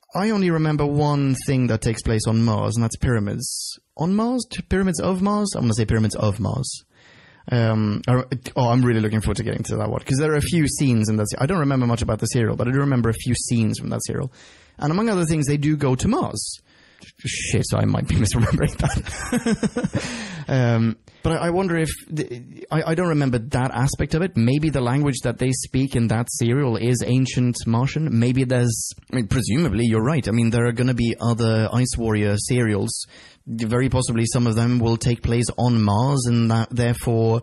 remember one thing that takes place on Mars, and that's pyramids. On Mars? Pyramids of Mars? I'm going to say pyramids of Mars. I'm really looking forward to getting to that one, because there are a few scenes in that. I don't remember much about the serial, but I do remember a few scenes from that serial. And among other things, they do go to Mars. Shit, I might be misremembering that. But I wonder if... I don't remember that aspect of it. Maybe the language that they speak in that serial is Ancient Martian. Maybe there's... presumably, you're right. I mean, there are going to be other Ice Warrior serials. Very possibly some of them will take place on Mars, and that therefore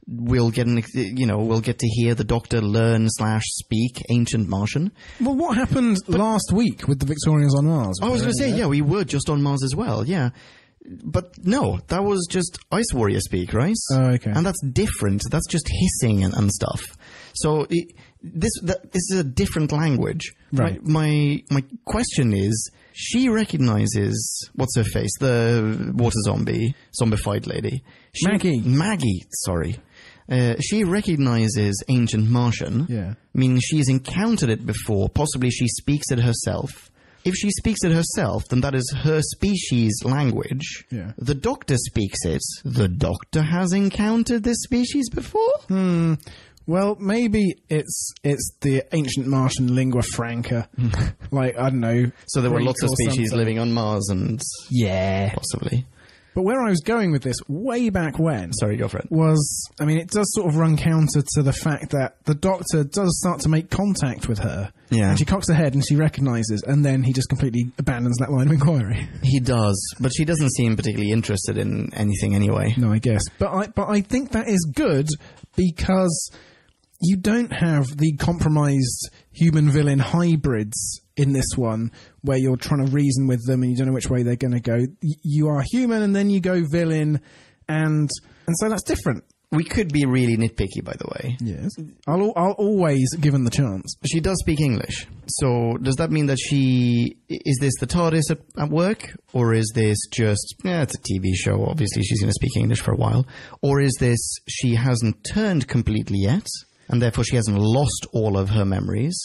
we'll get to hear the Doctor learn/speak Ancient Martian. Well, what happened last week with the Victorians on Mars? I was going to say, we were just on Mars as well, yeah. But no, that was just Ice Warrior speak, right? Oh, okay. And that's different. That's just hissing and stuff. So this is a different language. Right. My question is, she recognizes, what's her face? The water zombified lady. Maggie, sorry. She recognizes Ancient Martian. Yeah. Meaning she's encountered it before. Possibly she speaks it herself. If she speaks it herself, then that is her species' language. Yeah. The Doctor speaks it. The Doctor has encountered this species before? Well, maybe it's the Ancient Martian lingua franca. Like, I don't know. So there were lots of species living on Mars and... Yeah. Possibly. But where I was going with this way back when... Sorry, go for it. Was, I mean, it does sort of run counter to the fact that the Doctor does start to make contact with her. Yeah. And she cocks her head and she recognises, and then he just completely abandons that line of inquiry. He does, but she doesn't seem particularly interested in anything anyway. No, I guess. But I think that is good, because you don't have the compromised human-villain hybrids in this one, where you're trying to reason with them and you don't know which way they're going to go. You are human and then you go villain, and so that's different. We could be really nitpicky, by the way. Yes. I'll always, given the chance. She does speak English. So does that mean that is this the TARDIS at work? Or is this just, it's a TV show, obviously she's going to speak English for a while. Or is this, she hasn't turned completely yet, and therefore she hasn't lost all of her memories?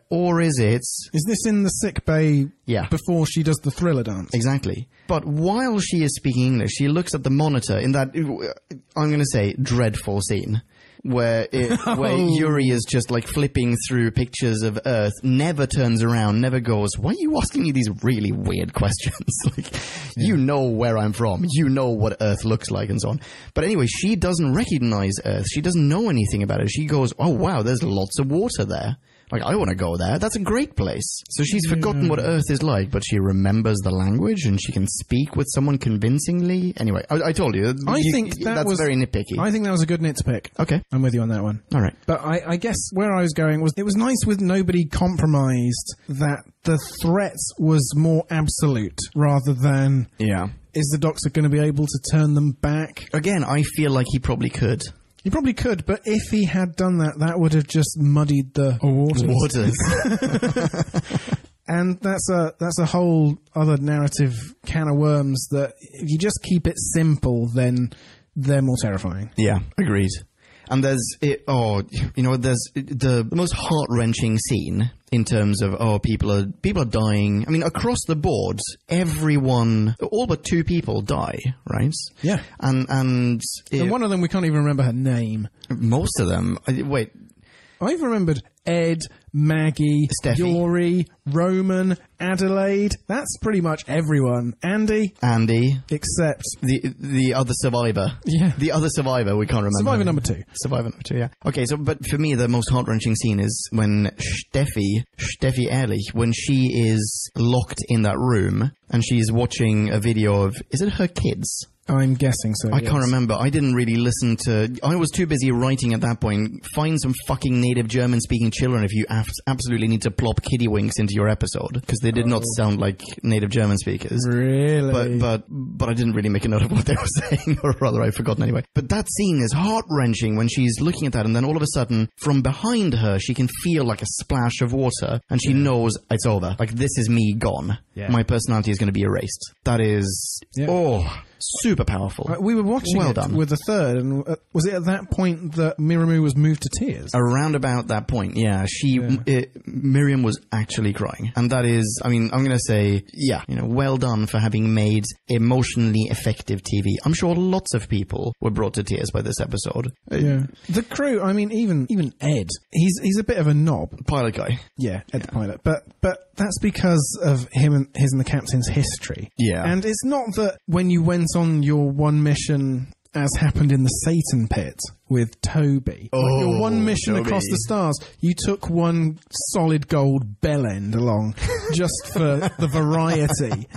Or is it... Is this in the sick bay before she does the Thriller dance? Exactly. But while she is speaking English, she looks at the monitor in that, I'm going to say, dreadful scene, where Yuri is just like flipping through pictures of Earth, never turns around, never goes, why are you asking me these really weird questions? You know where I'm from, you know what Earth looks like, and so on. But anyway, she doesn't recognize Earth, she doesn't know anything about it. She goes, oh wow, there's lots of water there. Like, I want to go there. That's a great place. So she's forgotten what Earth is like, but she remembers the language and she can speak with someone convincingly. Anyway, I told you. I think that's very nitpicky. I think that was a good nitpick. Okay. I'm with you on that one. All right. But I guess where I was going was, it was nice with nobody compromised that the threat was more absolute rather than... Yeah. Is the Doctor going to be able to turn them back? Again, I feel like he probably could. He probably could, but if he had done that, that would have just muddied the waters. And that's a whole other narrative can of worms that if you just keep it simple, then they're more terrifying. Yeah, agreed. And there's the most heart-wrenching scene in terms of, people are dying. I mean, across the board, everyone, all but 2 people die, right? Yeah. And one of them, we can't even remember her name. Most of them. Wait. I've remembered Ed, Maggie, Steffi. Yori, Roman, Adelaide. That's pretty much everyone. Andy, except the other survivor. Yeah. The other survivor, we can't remember. Survivor number 2. Survivor number 2, yeah. Okay, so, but for me, the most heart-wrenching scene is when Steffi Ehrlich, when she is locked in that room and she's watching a video of, is it her kids? I'm guessing so. I can't remember. I didn't really listen to... I was too busy writing at that point. Find some fucking native German-speaking children if you absolutely need to plop kiddywinks into your episode, because they did not sound like native German speakers. Really? But I didn't really make a note of what they were saying, or rather I've forgotten anyway. But that scene is heart-wrenching when she's looking at that, and then all of a sudden, from behind her, she can feel like a splash of water, and she knows it's over. Like, this is me gone. Yeah. My personality is going to be erased. That is... Yeah. Oh... super powerful. We were watching well it done. with the third, and was it at that point that Miramu was moved to tears? Around about that point, yeah. Miriam was actually crying. And that is, I mean, I'm going to say, yeah, well done for having made emotionally effective TV. I'm sure lots of people were brought to tears by this episode. Yeah. The crew, I mean, even Ed, he's a bit of a knob. Pilot guy. Yeah, Ed the pilot. But that's because of his and the captain's history. Yeah. And it's not that when you went on your one mission, as happened in the Satan Pit with Toby, like your one mission Toby. across the stars, you took one solid gold bell end along just for the variety,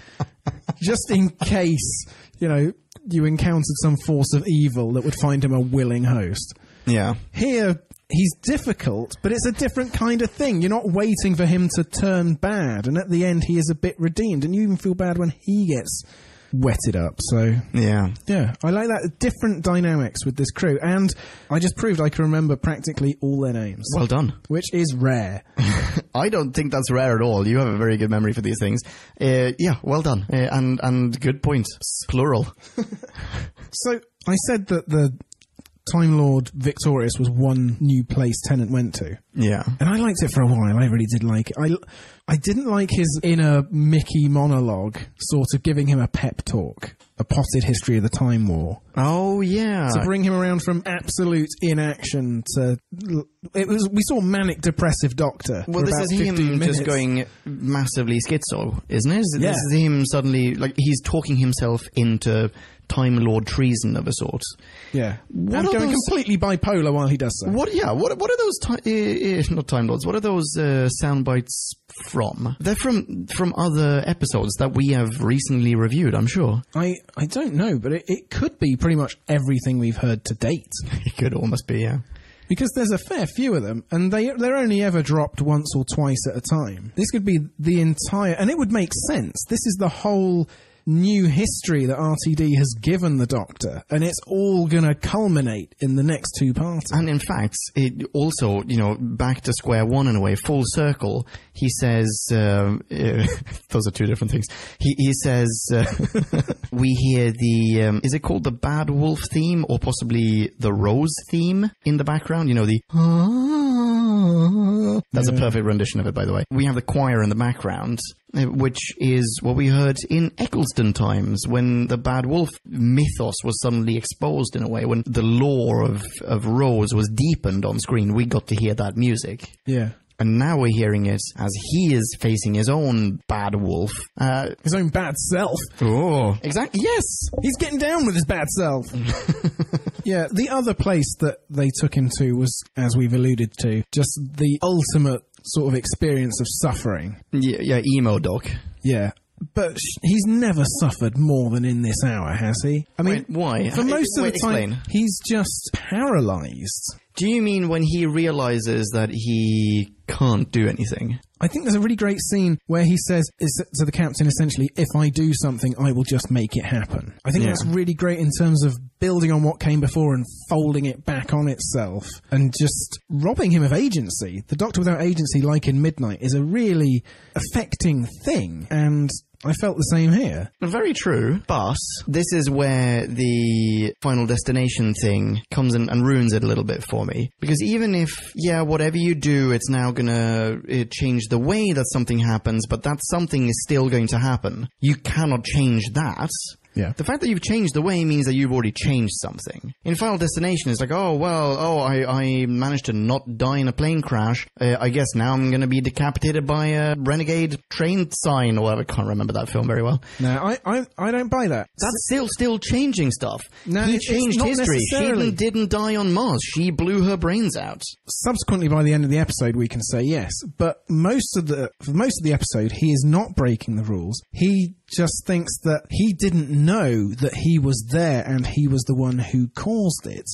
just in case, you encountered some force of evil that would find him a willing host. Yeah. Here, he's difficult, but it's a different kind of thing. You're not waiting for him to turn bad, and at the end he is a bit redeemed, and you even feel bad when he gets wetted up. So yeah, I like that. Different dynamics with this crew, and I just proved I can remember practically all their names. Well done. Which is rare. I don't think that's rare at all. You have a very good memory for these things. Yeah, well done. And good point. Plural. So I said that the Time Lord Victorious was one new place Tennant went to. Yeah. And I liked it for a while. I really did like it. I didn't like his inner Mickey monologue, sort of giving him a pep talk, a potted history of the Time War. Oh, yeah. To bring him around from absolute inaction to... we saw manic depressive Doctor. Well, this is him just going massively schizo, isn't it? Yeah. This is him suddenly, like, he's talking himself into Time Lord treason of a sort. Yeah. What and are going those... completely bipolar while he does so. What are those not Time Lords, what are those sound bites from? They're from other episodes that we have recently reviewed, I'm sure. I don't know, but it could be pretty much everything we've heard to date. It could almost be, yeah. Because there's a fair few of them, and they're only ever dropped once or twice at a time. This could be the entire... And it would make sense. This is the whole new history that RTD has given the Doctor, and it's all going to culminate in the next two parts. And in fact, it also, back to square one in a way, full circle, he says, those are two different things. He says, we hear the, is it called the Bad Wolf theme, or possibly the Rose theme in the background? That's a perfect rendition of it, by the way. We have the choir in the background, which is what we heard in Eccleston times, when the Bad Wolf mythos was suddenly exposed in a way, when the lore of Rose was deepened on screen. We got to hear that music. Yeah. And now we're hearing it as he is facing his own bad wolf. His own bad self. Oh. Exactly. Yes! He's getting down with his bad self. Yeah, the other place that they took him to was, as we've alluded to, just the ultimate sort of experience of suffering. Yeah, emo doc. Yeah. But he's never suffered more than in this hour, has he? I mean, wait, why? For most of the time, explain. He's just paralyzed. Do you mean when he realizes that he can't do anything? I think there's a really great scene where he says to the captain, essentially, if I do something, I will just make it happen. I think that's really great in terms of building on what came before and folding it back on itself and just robbing him of agency. The Doctor without agency, like in Midnight, is a really affecting thing, and I felt the same here. Very true, but this is where the Final Destination thing comes in and ruins it a little bit for me. Because even if, whatever you do, it's now gonna change the way that something happens, but that something is still going to happen. You cannot change that. Yeah. The fact that you've changed the way means that you've already changed something. In Final Destination, it's like, I managed to not die in a plane crash. I guess now I'm going to be decapitated by a renegade train sign or whatever. I can't remember that film very well. No, I don't buy that. That's still changing stuff. No, he it's changed not history. necessarily. She didn't die on Mars. She blew her brains out. Subsequently, by the end of the episode, we can say yes. But for most of the episode, he is not breaking the rules. He just thinks that he didn't know that he was there and he was the one who caused it.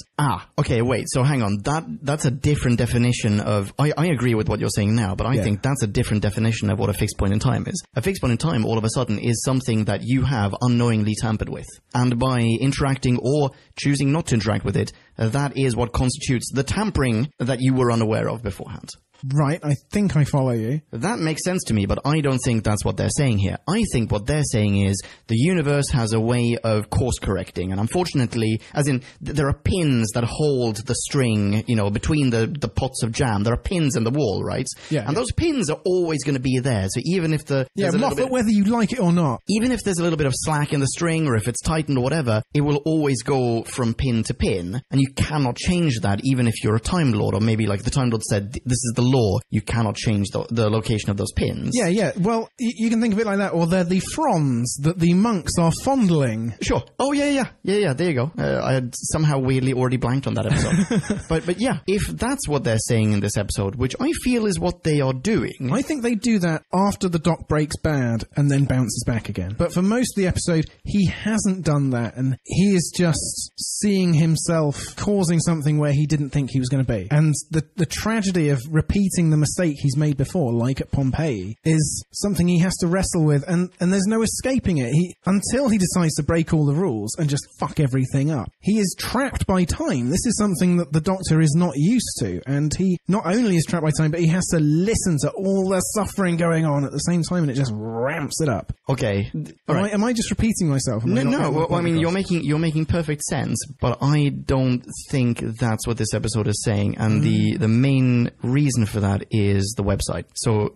Okay, wait. So hang on. That's a different definition of... I agree with what you're saying now, but I think that's a different definition of what a fixed point in time is. A fixed point in time, all of a sudden, is something that you have unknowingly tampered with. And by interacting or choosing not to interact with it, that is what constitutes the tampering that you were unaware of beforehand. Right, I think I follow you. That makes sense to me, but I don't think that's what they're saying here. I think what they're saying is the universe has a way of course correcting, and unfortunately, as in, there are pins that hold the string, between the pots of jam. There are pins in the wall, right? Yeah. And those pins are always going to be there, so even if Moffat, whether you like it or not. Even if there's a little bit of slack in the string, or if it's tightened or whatever, it will always go from pin to pin, and you cannot change that, even if you're a Time Lord, or maybe like the Time Lord said, this is the law, you cannot change the location of those pins. Yeah. Well, you can think of it like that, or they're the fronds that the monks are fondling. Sure. Oh, yeah, there you go. I had somehow weirdly already blanked on that episode. but yeah, if that's what they're saying in this episode, which I feel is what they are doing... I think they do that after the Doc breaks bad and then bounces back again. But for most of the episode, he hasn't done that, and he is just seeing himself causing something where he didn't think he was going to be. And the tragedy of repeating the mistake he's made before, like at Pompeii, is something he has to wrestle with, and there's no escaping it. Until he decides to break all the rules and just fuck everything up, he is trapped by time. This is something that the Doctor is not used to, and he not only is trapped by time, but he has to listen to all the suffering going on at the same time, and it just ramps it up. Okay. Right. Am I just repeating myself? No. Well, I mean, you're making perfect sense, but I don't think that's what this episode is saying, and the main reason for that is the website. So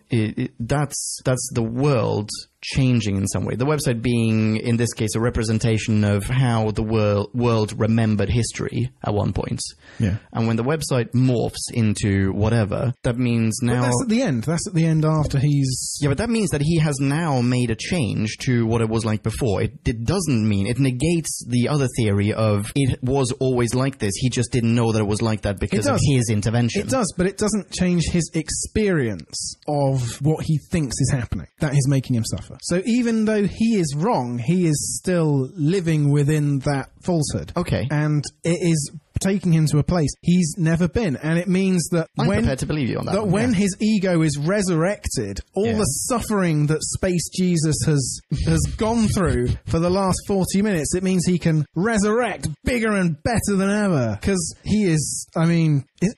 that's the world changing in some way. The website being, in this case, a representation of how the world remembered history at one point. Yeah. And when the website morphs into whatever, that means now... But that's at the end. That's at the end after he's... Yeah, but that means that he has now made a change to what it was like before. It doesn't mean... It negates the other theory of it was always like this. He just didn't know that it was like that because of his intervention. It does, but it doesn't change his experience of what he thinks is happening. That is making him suffer. So even though he is wrong, he is still living within that falsehood. Okay. And it is taking him to a place he's never been, and it means that I'm prepared to believe you on that. That when his ego is resurrected, all the suffering that Space Jesus has gone through for the last 40 minutes, it means he can resurrect bigger and better than ever. Because he is,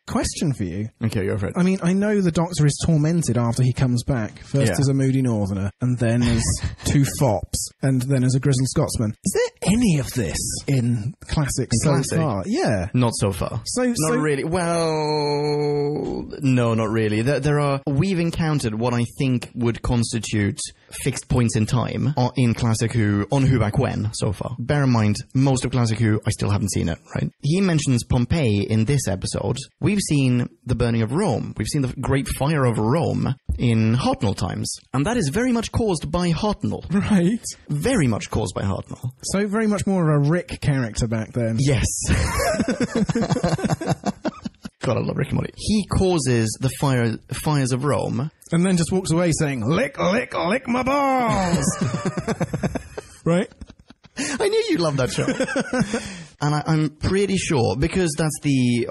question for you. Okay, go for it. I know the Doctor is tormented after he comes back. First as a moody northerner, and then as two fops, and then as a grizzled Scotsman. Is there any of this in classics so far? Yeah. Not so far. Not really. Well, no, not really. We've encountered what I think would constitute fixed points in time in Classic Who, on Who Back When, so far. Bear in mind, most of Classic Who, I still haven't seen it, right? He mentions Pompeii in this episode. We've seen the burning of Rome. We've seen the Great Fire of Rome in Hartnell times. And that is very much caused by Hartnell. Right. Very much caused by Hartnell. So very much more of a Rick character back then. Yes. God, I love Rick and Morty. He causes the fires of Rome. And then just walks away saying, lick, lick, lick my balls. Right? I knew you'd love that show. And I'm pretty sure, because that's the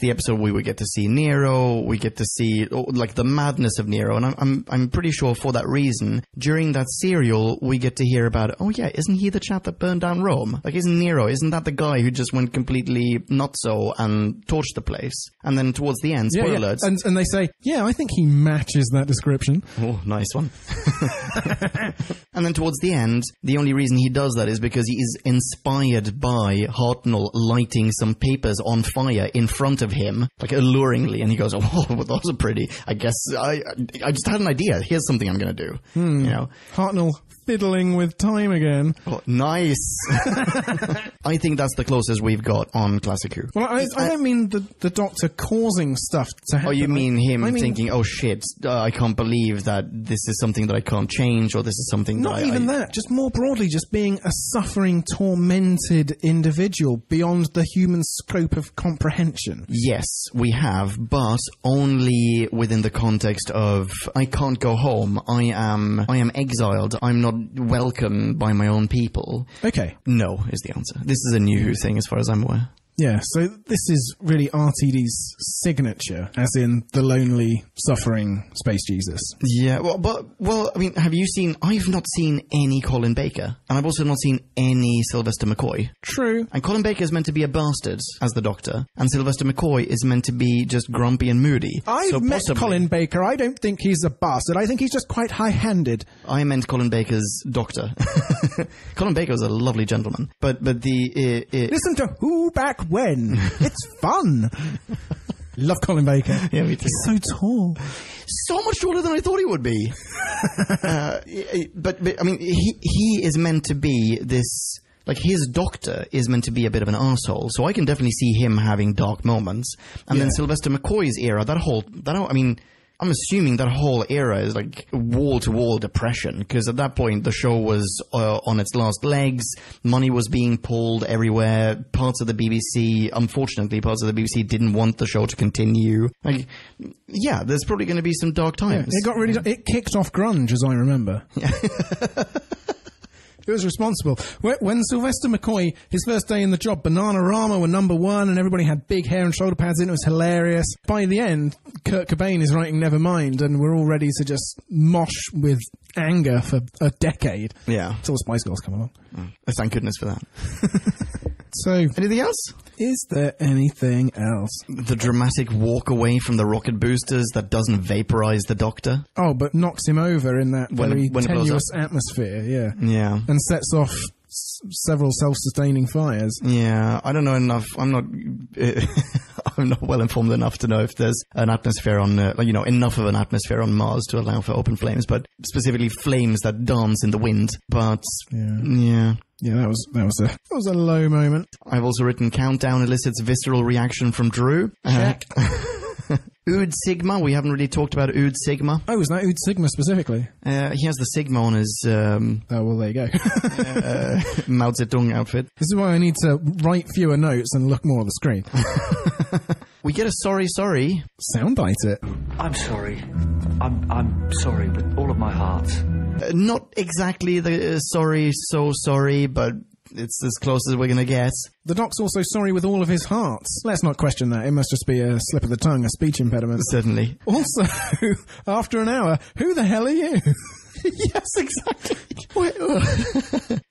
episode we would get to see Nero, we get to see like the madness of Nero, and I'm pretty sure for that reason, during that serial, we get to hear about, oh yeah, isn't he the chap that burned down Rome? Like, isn't that the guy who just went completely nutso and torched the place? And then towards the end, spoiler alerts. And they say, yeah, I think he matches that description. Oh, nice one. And then towards the end, the only reason he does that is because he is inspired by Hartnell lighting some papers on fire in front of him, like alluringly, and he goes, oh, those are pretty. I guess I just had an idea. Here's something I'm going to do. You know, Hartnell fiddling with time again. Oh, nice. I think that's the closest we've got on Classic Who. Well, I don't mean the Doctor causing stuff to happen. Oh, you mean him I mean, thinking, oh shit, I can't believe that this is something that I can't change, or this is something Not that even that, just more broadly, just being a suffering, tormented individual beyond the human scope of comprehension. Yes, we have, but only within the context of, I can't go home, I am exiled, I'm not welcome by my own people. Okay. No, is the answer. This is a New Who thing as far as I'm aware. Yeah, so this is really RTD's signature, as in the lonely, suffering Space Jesus. Yeah, well, I mean, have you seen... I've not seen any Colin Baker, and I've also not seen any Sylvester McCoy. True. And Colin Baker is meant to be a bastard as the Doctor, and Sylvester McCoy is meant to be just grumpy and moody. I've met Colin Baker. I don't think he's a bastard. I think he's just quite high-handed. I meant Colin Baker's Doctor. Colin Baker was a lovely gentleman, but the... Listen to Who Back When. It's fun. Love Colin Baker. Yeah, me too. He's so tall. So much taller than I thought he would be. But I mean, he is meant to be this... Like, his Doctor is meant to be a bit of an arsehole, so I can definitely see him having dark moments. And then Sylvester McCoy's era, I mean... I'm assuming that whole era is like wall-to-wall depression, because at that point the show was on its last legs, money was being pulled everywhere, parts of the BBC didn't want the show to continue. Like, yeah, there's probably going to be some dark times. Yeah, it kicked off grunge, as I remember. It was responsible. When Sylvester McCoy, his first day in the job, Bananarama were #1 and everybody had big hair and shoulder pads in. It was hilarious. By the end, Kurt Cobain is writing Nevermind and we're all ready to just mosh with anger for a decade. Yeah. Until the Spice Girls come along. Thank goodness for that. So, anything else? Is there anything else? The dramatic walk away from the rocket boosters that doesn't vaporize the Doctor. Oh, but knocks him over in that very tenuous atmosphere, yeah. Yeah. And sets off several self-sustaining fires. Yeah, I don't know enough. I'm not well informed enough to know if there's an atmosphere on, enough of an atmosphere on Mars to allow for open flames, but specifically flames that dance in the wind. But yeah. Yeah, that was a low moment. I've also written Countdown elicits visceral reaction from Drew. Check. Ood Sigma. We haven't really talked about Ood Sigma. Oh, is that Ood Sigma specifically? He has the Sigma on his... oh, well, there you go. Mao Zedong outfit. This is why I need to write fewer notes and look more at the screen. We get a sorry. Soundbite it. I'm sorry. I'm sorry with all of my heart. Not exactly the so sorry, but it's as close as we're going to get. The Doc's also sorry with all of his hearts. Let's not question that. It must just be a slip of the tongue, a speech impediment. Certainly. Also, after an hour, who the hell are you? Yes, exactly.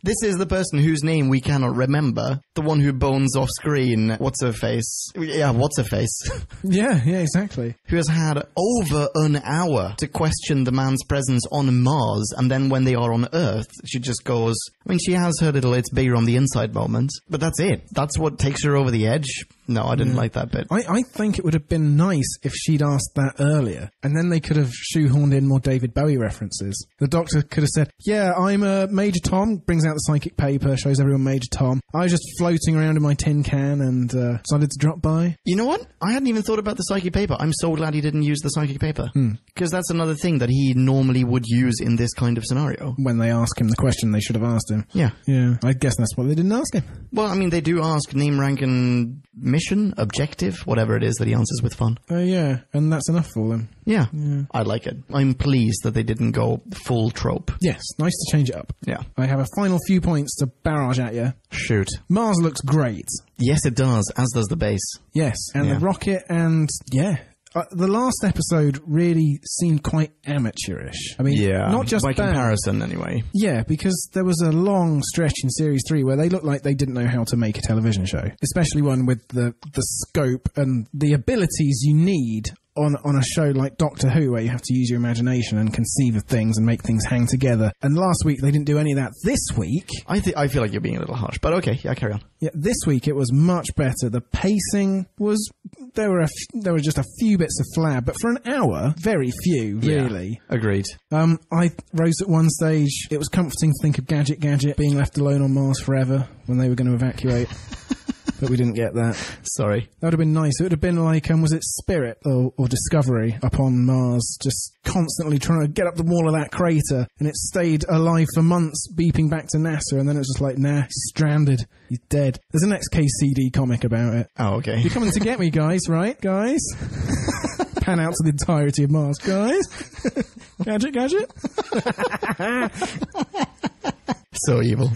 This is the person whose name we cannot remember. The one who bones off screen. What's her face? Yeah, what's her face? Yeah, exactly. Who has had over an hour to question the man's presence on Mars, and then when they are on Earth, she just goes... I mean, she has her little "it's bigger on the inside" moment, but that's it. That's what takes her over the edge. No, I didn't like that bit. I think it would have been nice if she'd asked that earlier, and then they could have shoehorned in more David Bowie references. The Doctor could have said, yeah, I'm Major Tom, brings out the psychic paper, shows everyone Major Tom. I was just floating around in my tin can and decided to drop by. You know what? I hadn't even thought about the psychic paper. I'm so glad he didn't use the psychic paper. Because that's another thing that he normally would use in this kind of scenario. When they ask him the question they should have asked him. Yeah. Yeah, I guess that's why they didn't ask him. Well, I mean, they do ask name, rank, and mission, objective, whatever it is that he answers with fun. Oh, yeah, and that's enough for them. Yeah, I like it. I'm pleased that they didn't go full trope. Yes, nice to change it up. Yeah. I have a final few points to barrage at you. Shoot. Mars looks great. Yes, it does, as does the base. Yes, and the rocket, and the last episode really seemed quite amateurish. I mean, not just by comparison, anyway. Yeah, because there was a long stretch in Series 3 where they looked like they didn't know how to make a television show. Especially one with the scope and the abilities you need on a show like Doctor Who, where you have to use your imagination and conceive of things and make things hang together. And last week they didn't do any of that. This week, I feel like you're being a little harsh, but okay, yeah, carry on. Yeah, this week it was much better. The pacing was there were just a few bits of flab, but for an hour, very few, really. Yeah, agreed. I rose at one stage. It was comforting to think of Gadget being left alone on Mars forever when they were going to evacuate. But we didn't get that. Sorry. That would have been nice. It would have been like, was it Spirit or Discovery up on Mars, just constantly trying to get up the wall of that crater, and it stayed alive for months, beeping back to NASA, and then it was just like, nah, he's stranded. He's dead. There's an XKCD comic about it. Oh, okay. You're coming to get me, guys, right? Guys? Pan out to the entirety of Mars. Guys? Gadget? So evil.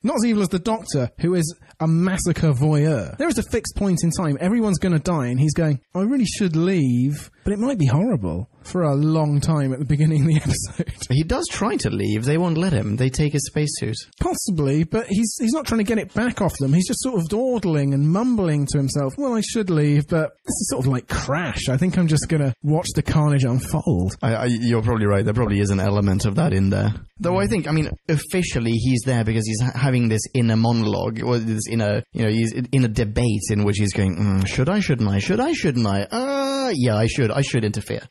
Not as evil as the Doctor, who is a massacre voyeur. There is a fixed point in time. Everyone's going to die, and he's going, I really should leave, but it might be horrible, for a long time at the beginning of the episode. He does try to leave. They won't let him. They take his spacesuit. Possibly, but he's not trying to get it back off them. He's just sort of dawdling and mumbling to himself, well, I should leave, but this is sort of like Crash. I think I'm just going to watch the carnage unfold. You're probably right. There probably is an element of that in there. Though I think, officially he's there because he's having this inner monologue, or this inner, he's in a debate in which he's going, should I, shouldn't I? Should I, shouldn't I? Yeah, I should interfere.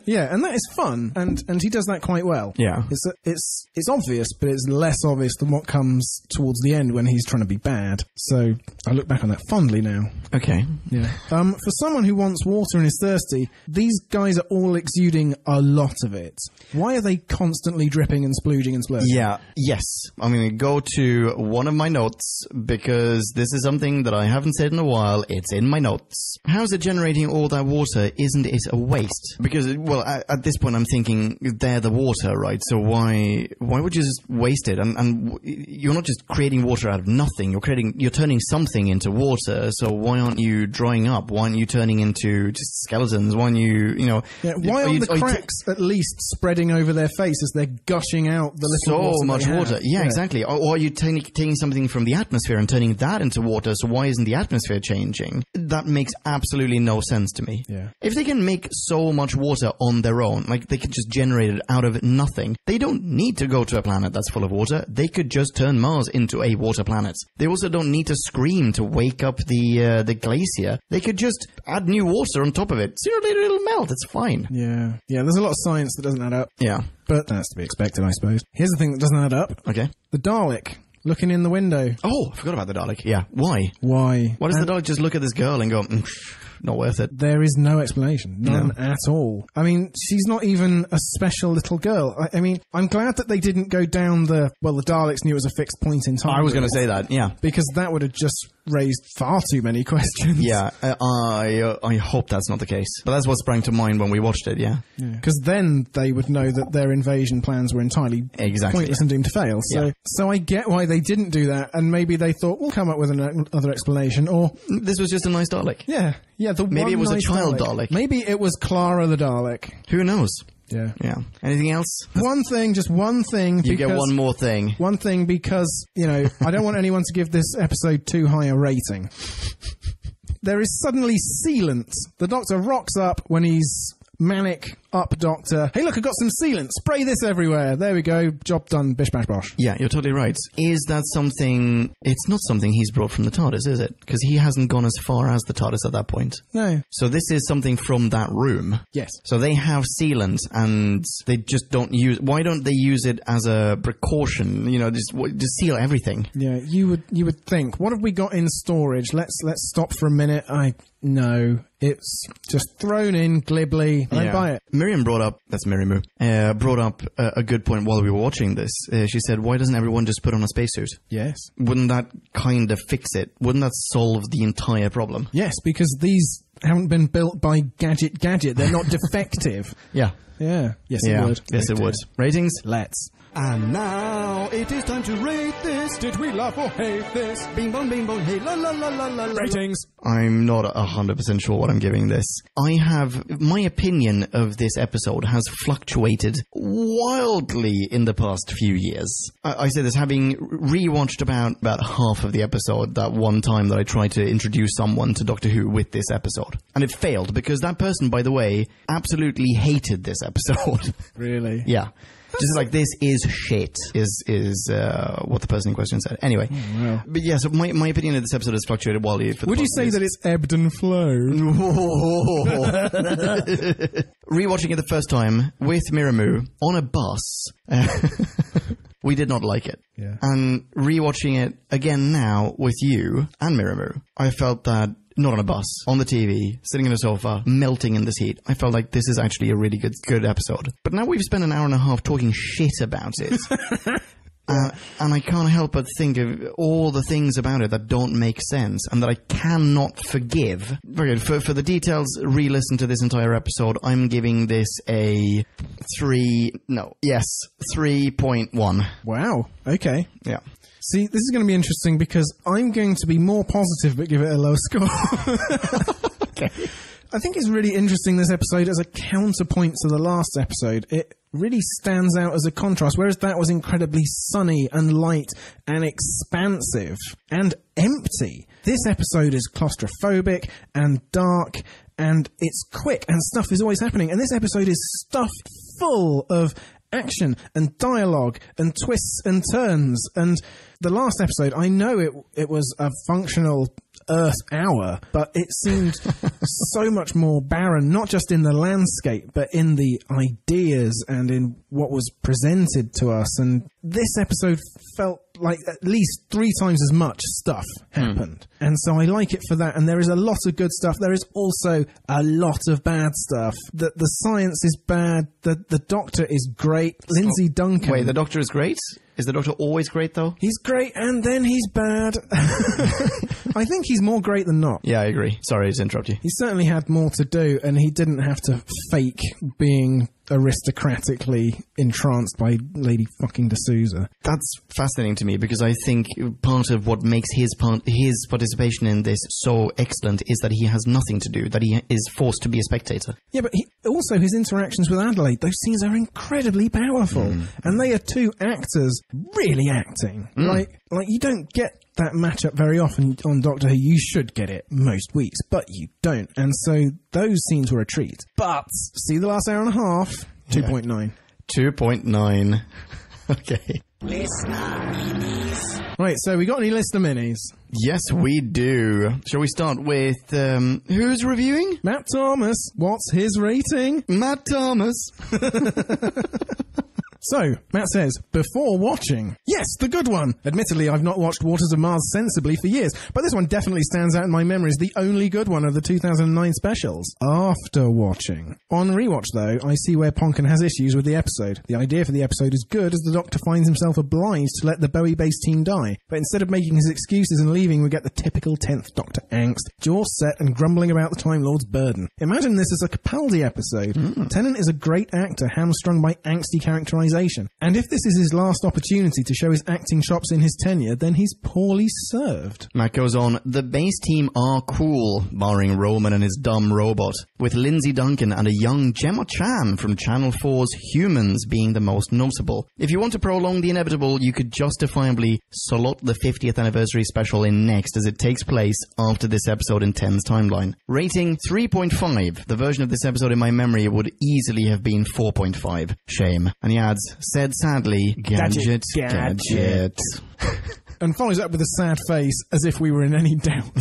Yeah, and that is fun, and he does that quite well. Yeah. It's obvious, but it's less obvious than what comes towards the end when he's trying to be bad. So I look back on that fondly now. Okay. Yeah. For someone who wants water and is thirsty, these guys are all exuding a lot of it. Why are they constantly dripping and splooging and splurging? Yeah. Yes. I'm going to go to one of my notes because this is something that I haven't said in a while. It's in my notes. How's it generating all that water? Isn't it a waste? Because, well, at this point I'm thinking they're the water, right? So why would you just waste it? And you're not just creating water out of nothing. You're turning something into water. So why aren't you drying up? Why aren't you turning into just skeletons? Why aren't you, Yeah, why aren't the cracks at least spreading over their face as they're gushing out the little so much water? Yeah, exactly. Or are you taking something from the atmosphere and turning that into water? So why isn't the atmosphere changing? That makes absolutely no sense to me. Yeah. If they can make so much water on their own, like they could just generate it out of nothing, they don't need to go to a planet that's full of water. They could just turn Mars into a water planet. They also don't need to scream to wake up the glacier. They could just add new water on top of it. Sooner or later it'll melt. It's fine. Yeah. Yeah, there's a lot of science that doesn't add up. Yeah. But that's to be expected, I suppose. Here's the thing that doesn't add up. Okay. The Dalek. Looking in the window. Oh, I forgot about the Dalek. Yeah. Why? Why? Why does the Dalek just look at this girl and go, not worth it? There is no explanation. None at all. She's not even a special little girl. I'm glad that they didn't go down the Daleks knew it was a fixed point in time. I was going to say that, yeah. Because that would have just raised far too many questions. Yeah, I hope that's not the case. But that's what sprang to mind when we watched it, yeah. Because then they would know that their invasion plans were entirely pointless and doomed to fail. So I get why they didn't do that, and maybe they thought, we'll come up with another explanation, or... This was just a nice Dalek. Yeah, maybe it was nice a child Dalek. Maybe it was Clara the Dalek. Who knows? Yeah. Anything else? Just one thing. You get one more thing. One thing because, I don't want anyone to give this episode too high a rating. There is suddenly sealant. The Doctor rocks up when he's manic up Doctor. Hey, look, I've got some sealant. Spray this everywhere. There we go. Job done. Bish, bash, bosh. Yeah, you're totally right. Is that something... It's not something he's brought from the TARDIS, is it? Because he hasn't gone as far as the TARDIS at that point. No. So this is something from that room. Yes. So they have sealant and they just don't use... Why don't they use it as a precaution? Just seal everything. Yeah, you would think, what have we got in storage? Let's stop for a minute. No, it's just thrown in glibly. I buy it. Miriam brought up, that's Miriam, brought up a good point while we were watching this. She said, why doesn't everyone just put on a spacesuit? Yes. Wouldn't that kind of fix it? Wouldn't that solve the entire problem? Yes, because these haven't been built by Gadget. They're not defective. Yeah. Yeah. Yes, Yeah. it would. Yes, it would. Ratings? Let's. And now it is time to rate this. Did we love or hate this? Bing bong, hey, la la la la la la. Ratings. I'm not 100% sure what I'm giving this. My opinion of this episode has fluctuated wildly in the past few years. I say this having rewatched about half of the episode that one time that I tried to introduce someone to Doctor Who with this episode. And it failed because that person, by the way, absolutely hated this episode. Really? Yeah. Just like, this is shit, is what the person in question said. Anyway. Wow. But yeah, so my opinion of this episode has fluctuated wildly for the Would you past say years. that it's ebbed and flowed? Rewatching it the first time with Miramu on a bus, we did not like it. Yeah. And rewatching it again now with you and Miramu, I felt that, not on a bus, on the TV, sitting in a sofa, melting in this heat, I felt like this is actually a really good episode. But now we've spent an hour and a half talking shit about it. And I can't help but think of all the things about it that don't make sense and that I cannot forgive. Very good. For the details, re-listen to this entire episode. I'm giving this a 3.1. Wow. Okay. Yeah. See, this is going to be interesting because I'm going to be more positive but give it a low score. Okay. I think it's really interesting, this episode, as a counterpoint to the last episode. It really stands out as a contrast, whereas that was incredibly sunny and light and expansive and empty. This episode is claustrophobic and dark, and it's quick, and stuff is always happening. And this episode is stuffed full of action and dialogue and twists and turns. And the last episode, I know it was a functional Earth hour, but it seemed so much more barren, not just in the landscape, but in the ideas and in what was presented to us. And this episode felt like at least 3 times as much stuff happened. And so I like it for that. And there is a lot of good stuff. There is also a lot of bad stuff. The science is bad. The Doctor is great. Lindsay Duncan. Wait, the Doctor is great? Is the Doctor always great, though? He's great, and then he's bad. I think he's more great than not. Yeah, I agree. Sorry to interrupt you. He certainly had more to do, and he didn't have to fake being aristocratically entranced by Lady fucking D'Souza. That's fascinating to me because I think part of what makes his participation in this so excellent is that he has nothing to do, that he is forced to be a spectator. Yeah, but also his interactions with Adelaide, those scenes are incredibly powerful. And they are 2 actors really acting. Like you don't get that matchup very often on Doctor Who. You should get it most weeks, but you don't. And so those scenes were a treat. But see the last hour and a half, 2.9. 2.9. Okay. Right, so we got any listener minis? Yes, we do. Shall we start with who's reviewing? Matt Thomas, what's his rating? Matt Thomas. So, Matt says, before watching. Yes, the good one. Admittedly, I've not watched Waters of Mars sensibly for years, but this one definitely stands out in my memory as the only good one of the 2009 specials. After watching. On rewatch, though, I see where Ponkin has issues with the episode. The idea for the episode is good as the Doctor finds himself obliged to let the Bowie-based team die, but instead of making his excuses and leaving, we get the typical 10th Doctor angst, jaw set and grumbling about the Time Lord's burden. Imagine this as a Capaldi episode. Tennant is a great actor, hamstrung by angsty characterization. And if this is his last opportunity to show his acting chops in his tenure, then he's poorly served. Matt goes on, the base team are cool, barring Roman and his dumb robot, with Lindsay Duncan and a young Gemma Chan from Channel 4's Humans being the most notable. If you want to prolong the inevitable, you could justifiably slot the 50th anniversary special in next, as it takes place after this episode in 10's timeline. Rating 3.5. The version of this episode in my memory would easily have been 4.5. Shame. And he adds, said sadly, gadget. And follows up with a sad face, as if we were in any doubt.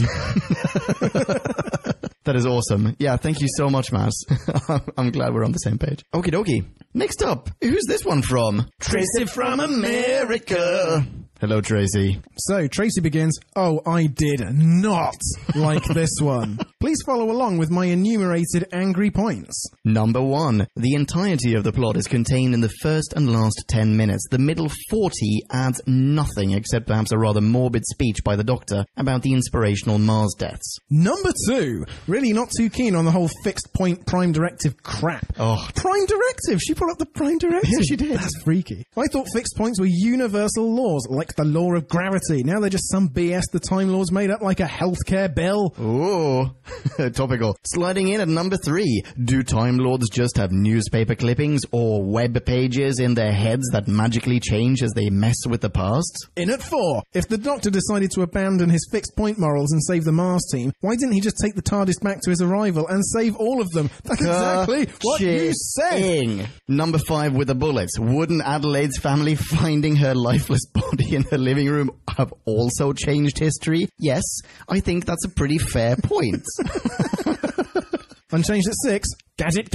That is awesome. Yeah, thank you so much, Matt. I'm glad we're on the same page. Okie dokie. Next up, who's this one from? Tracy from America. Hello, Tracy. So, Tracy begins, oh, I did not like this one. Please Please follow along with my enumerated angry points. Number 1. The entirety of the plot is contained in the first and last 10 minutes. The middle 40 adds nothing except perhaps a rather morbid speech by the Doctor about the inspirational Mars deaths. Number 2. Really not too keen on the whole fixed point prime directive crap. Oh. Prime directive! She brought up the prime directive. Yeah, she did. That's freaky. I thought fixed points were universal laws, like the law of gravity. Now they're just some BS the Time Lords made up like a healthcare bill. Ooh, topical. Sliding in at number 3. Do Time Lords just have newspaper clippings or web pages in their heads that magically change as they mess with the past? In at 4. If the Doctor decided to abandon his fixed point morals and save the Mars team, why didn't he just take the TARDIS back to his arrival and save all of them? That's exactly what you said. Number 5 with the bullets. Wouldn't Adelaide's family finding her lifeless body in her living room have also changed history? Yes, I think that's a pretty fair point. Unchanged at 6. Gadget?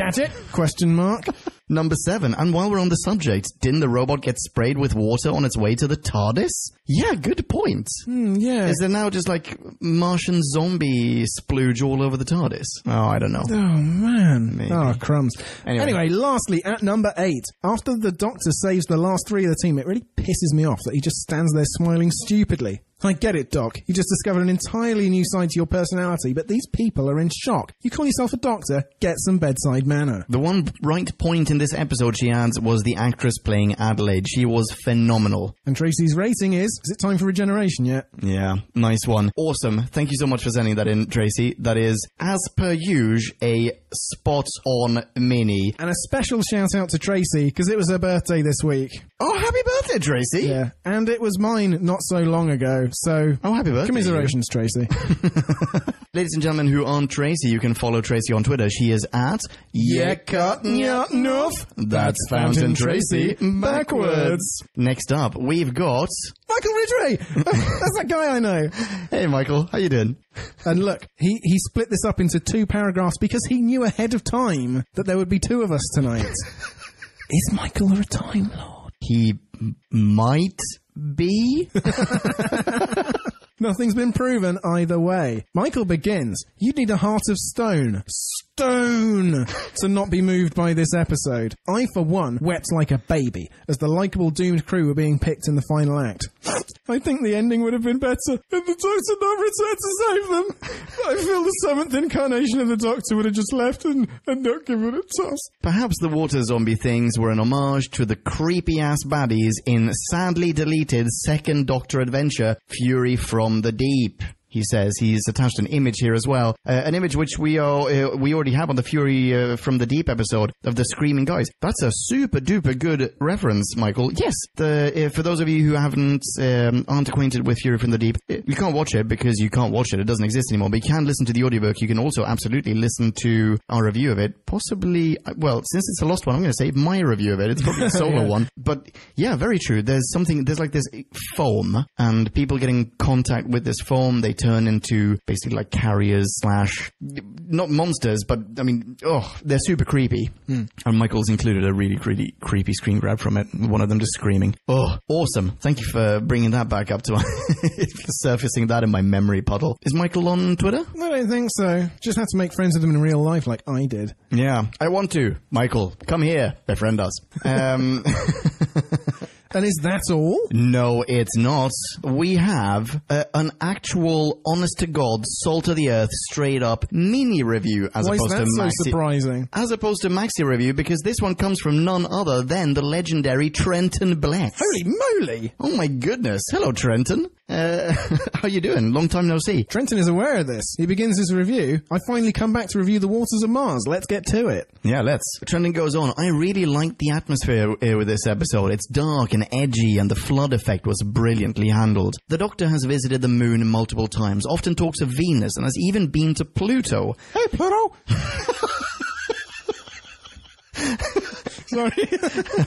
Question mark. Number 7, and while we're on the subject, didn't the robot get sprayed with water on its way to the TARDIS? Yeah, good point. Yeah. Is there now just like Martian zombie splooge all over the TARDIS? Oh, I don't know. Oh, man. Maybe. Oh, crumbs. Anyway, lastly, at number 8, after the Doctor saves the last 3 of the team, it really pisses me off that he just stands there smiling stupidly. I get it, Doc. You just discovered an entirely new side to your personality, but these people are in shock. You call yourself a doctor, get some bedside manner. The one bright point in this episode, she adds, was the actress playing Adelaide. She was phenomenal. And Tracy's rating is it time for regeneration yet? Yeah, nice one. Awesome. Thank you so much for sending that in, Tracy. That is, as per usual, a spot-on mini. And a special shout-out to Tracy, because it was her birthday this week. Oh, happy birthday, Tracy! Yeah, and it was mine not so long ago, so... Oh, happy birthday. Commiserations, Tracy. Ladies and gentlemen who aren't Tracy, you can follow Tracy on Twitter. She is at... That's Fountain Tracy backwards. Next up, we've got... Michael Ridgway! That's that guy I know. Hey, Michael. How you doing? And look, he split this up into 2 paragraphs because he knew ahead of time that there would be 2 of us tonight. Is Michael a Time Lord? He might be. Nothing's been proven either way. Michael begins. You'd need a heart of stone. Stone! To not be moved by this episode. I, for one, wept like a baby as the likeable doomed crew were being picked in the final act. I think the ending would have been better if the Doctor not returned to save them. I feel the 7th incarnation of the Doctor would have just left and not given it a toss. Perhaps the water zombie things were an homage to the creepy-ass baddies in sadly deleted Second Doctor adventure, Fury from the Deep. He says he's attached an image here as well, an image which we already have on the Fury from the Deep episode of the screaming guys. That's a super duper good reference, Michael. Yes, for those of you who aren't acquainted with Fury from the Deep, you can't watch it because you can't watch it. It doesn't exist anymore. But you can listen to the audiobook. You can also absolutely listen to our review of it. Possibly, well, since it's a lost one, I'm going to say my review of it. It's probably a solo yeah. one. But yeah, very true. There's like this foam, and people get in contact with this foam. They turn into basically like carriers / not monsters, but I mean, they're super creepy. And Michael's included a really creepy screen grab from it. One of them just screaming. Oh, awesome. Thank you for bringing that back up to surfacing that in my memory puddle. Is Michael on Twitter? I don't think so. Just have to make friends with him in real life like I did. Yeah, I want to. Michael, come here. Befriend us. And is that all? No, it's not. We have an actual, honest-to-God, salt-of-the-earth, straight-up mini-review as Why opposed is that to maxi. so surprising? As opposed to maxi review, because this one comes from none other than the legendary Trenton Bless. Holy moly! Oh my goodness! Hello, Trenton. How you doing? Long time no see. Trenton is aware of this. He begins his review. I finally come back to review the waters of Mars. Let's get to it. Yeah, let's. Trenton goes on. I really liked the atmosphere with this episode. It's dark and edgy, and the flood effect was brilliantly handled. The Doctor has visited the moon multiple times, often talks of Venus, and has even been to Pluto. Hey, Pluto! Sorry.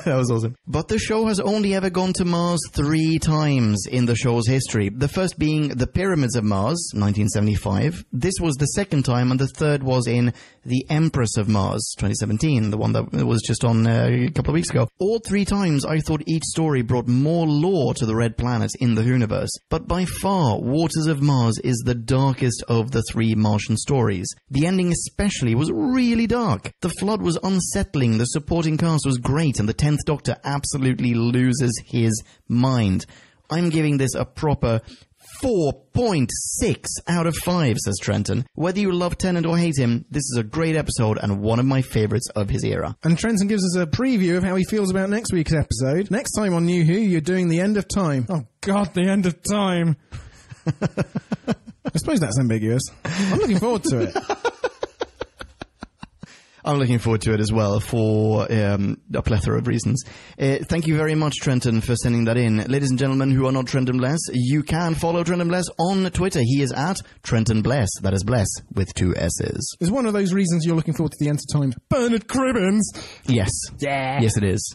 That was awesome. But the show has only ever gone to Mars 3 times in the show's history. The first being the Pyramids of Mars, 1975. This was the second time, and the third was in The Empress of Mars, 2017, the one that was just on a couple of weeks ago. All 3 times I thought each story brought more lore to the Red Planet in the Hooniverse, but by far, Waters of Mars is the darkest of the 3 Martian stories. The ending especially was really dark. The Flood was unsettling, the supporting cast was great, and the 10th Doctor absolutely loses his mind. I'm giving this a proper 4.6 out of 5, says Trenton. Whether you love Tennant or hate him, this is a great episode and one of my favourites of his era. And Trenton gives us a preview of how he feels about next week's episode. Next time on New Who, you're doing The End of Time. Oh, God, The End of Time. I suppose that's ambiguous. I'm looking forward to it. I'm looking forward to it as well for a plethora of reasons. Thank you very much, Trenton, for sending that in. Ladies and gentlemen who are not Trenton Bless, you can follow Trenton Bless on Twitter. He is at Trenton Bless. That is Bless with 2 S's. Is one of those reasons you're looking forward to The End of Time Bernard Cribbins? Yes. Yeah. Yes, it is.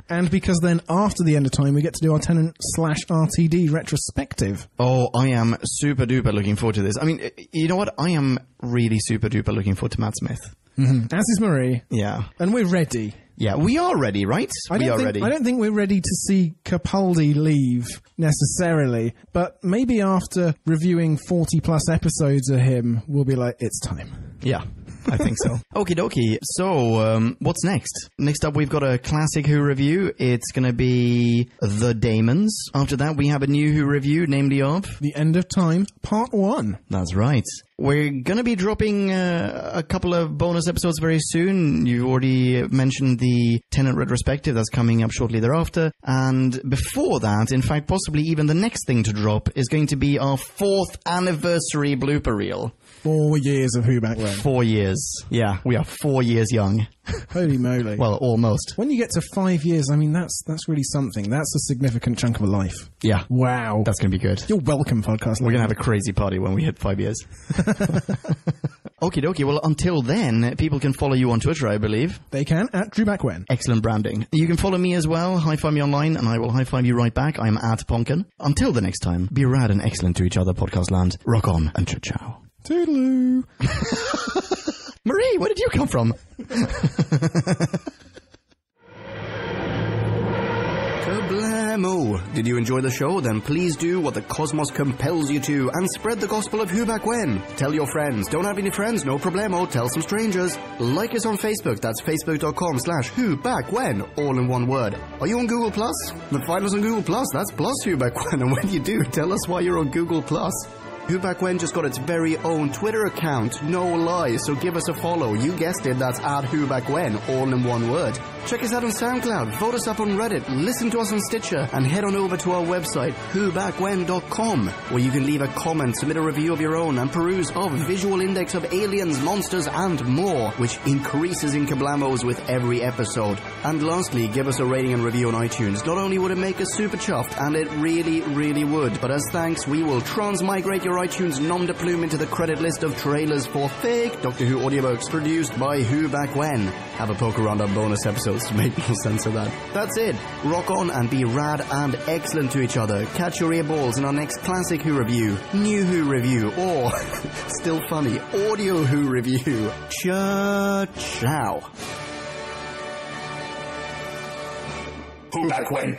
And because then after The End of Time, we get to do our Tennant/RTD retrospective. Oh, I am super duper looking forward to this. I mean, you know what? I am really super duper looking forward to Matt Smith. Mm-hmm. As is Marie. Yeah. And we're ready. Yeah, we are ready, right? We are ready. I don't think we're ready to see Capaldi leave, necessarily. But maybe after reviewing 40-plus episodes of him, we'll be like, it's time. Yeah. I think so. Okie dokie. So, what's next? Next up, we've got a classic Who review. It's going to be The Damons. After that, we have a new Who review, namely of The End of Time, Part 1. That's right. We're going to be dropping a couple of bonus episodes very soon. You already mentioned the Tennant retrospective that's coming up shortly thereafter. And before that, in fact, possibly even the next thing to drop is going to be our 4th anniversary blooper reel. 4 years of Who back then. 4 years. Yeah, we are 4 years young. Holy moly. Well, almost. When you get to 5 years, I mean, that's really something. That's a significant chunk of a life. Yeah. Wow. That's going to be good. You're welcome, podcast. We're going to have a crazy party when we hit 5 years. Okie dokie. Well, until then, people can follow you on Twitter, I believe. They can, at DrewBackWhen. Excellent branding. You can follow me as well. High-five me online, and I will high-five you right back. I'm at Ponkin. Until the next time, be rad and excellent to each other, podcast land. Rock on and ciao. Toodaloo. Marie, where did you come from? Kablamo! Did you enjoy the show? Then please do what the cosmos compels you to and spread the gospel of Who Back When. Tell your friends. Don't have any friends? No problemo. Tell some strangers. Like us on Facebook. That's facebook.com/Who Back When. All in one word. Are you on Google Plus? Then find us on Google Plus. That's plus Who Back When. And when you do, tell us why you're on Google Plus. Who Back When just got its very own Twitter account, no lie, so give us a follow. You guessed it, that's at Who Back When, all in one word. Check us out on SoundCloud, vote us up on Reddit, listen to us on Stitcher, and head on over to our website, whobackwhen.com, where you can leave a comment, submit a review of your own, and peruse our visual index of aliens, monsters, and more, which increases in kablamos with every episode. And lastly, give us a rating and review on iTunes. Not only would it make us super chuffed, and it really, really would, but as thanks, we will transmigrate your iTunes nom de plume into the credit list of trailers for fake Doctor Who audiobooks produced by Who Back When. Have a poke around our bonus episodes to make more sense of that. That's it. Rock on and be rad and excellent to each other. Catch your earballs in our next classic Who review, new Who review, or, still funny, audio Who review. Ciao. Who Back When?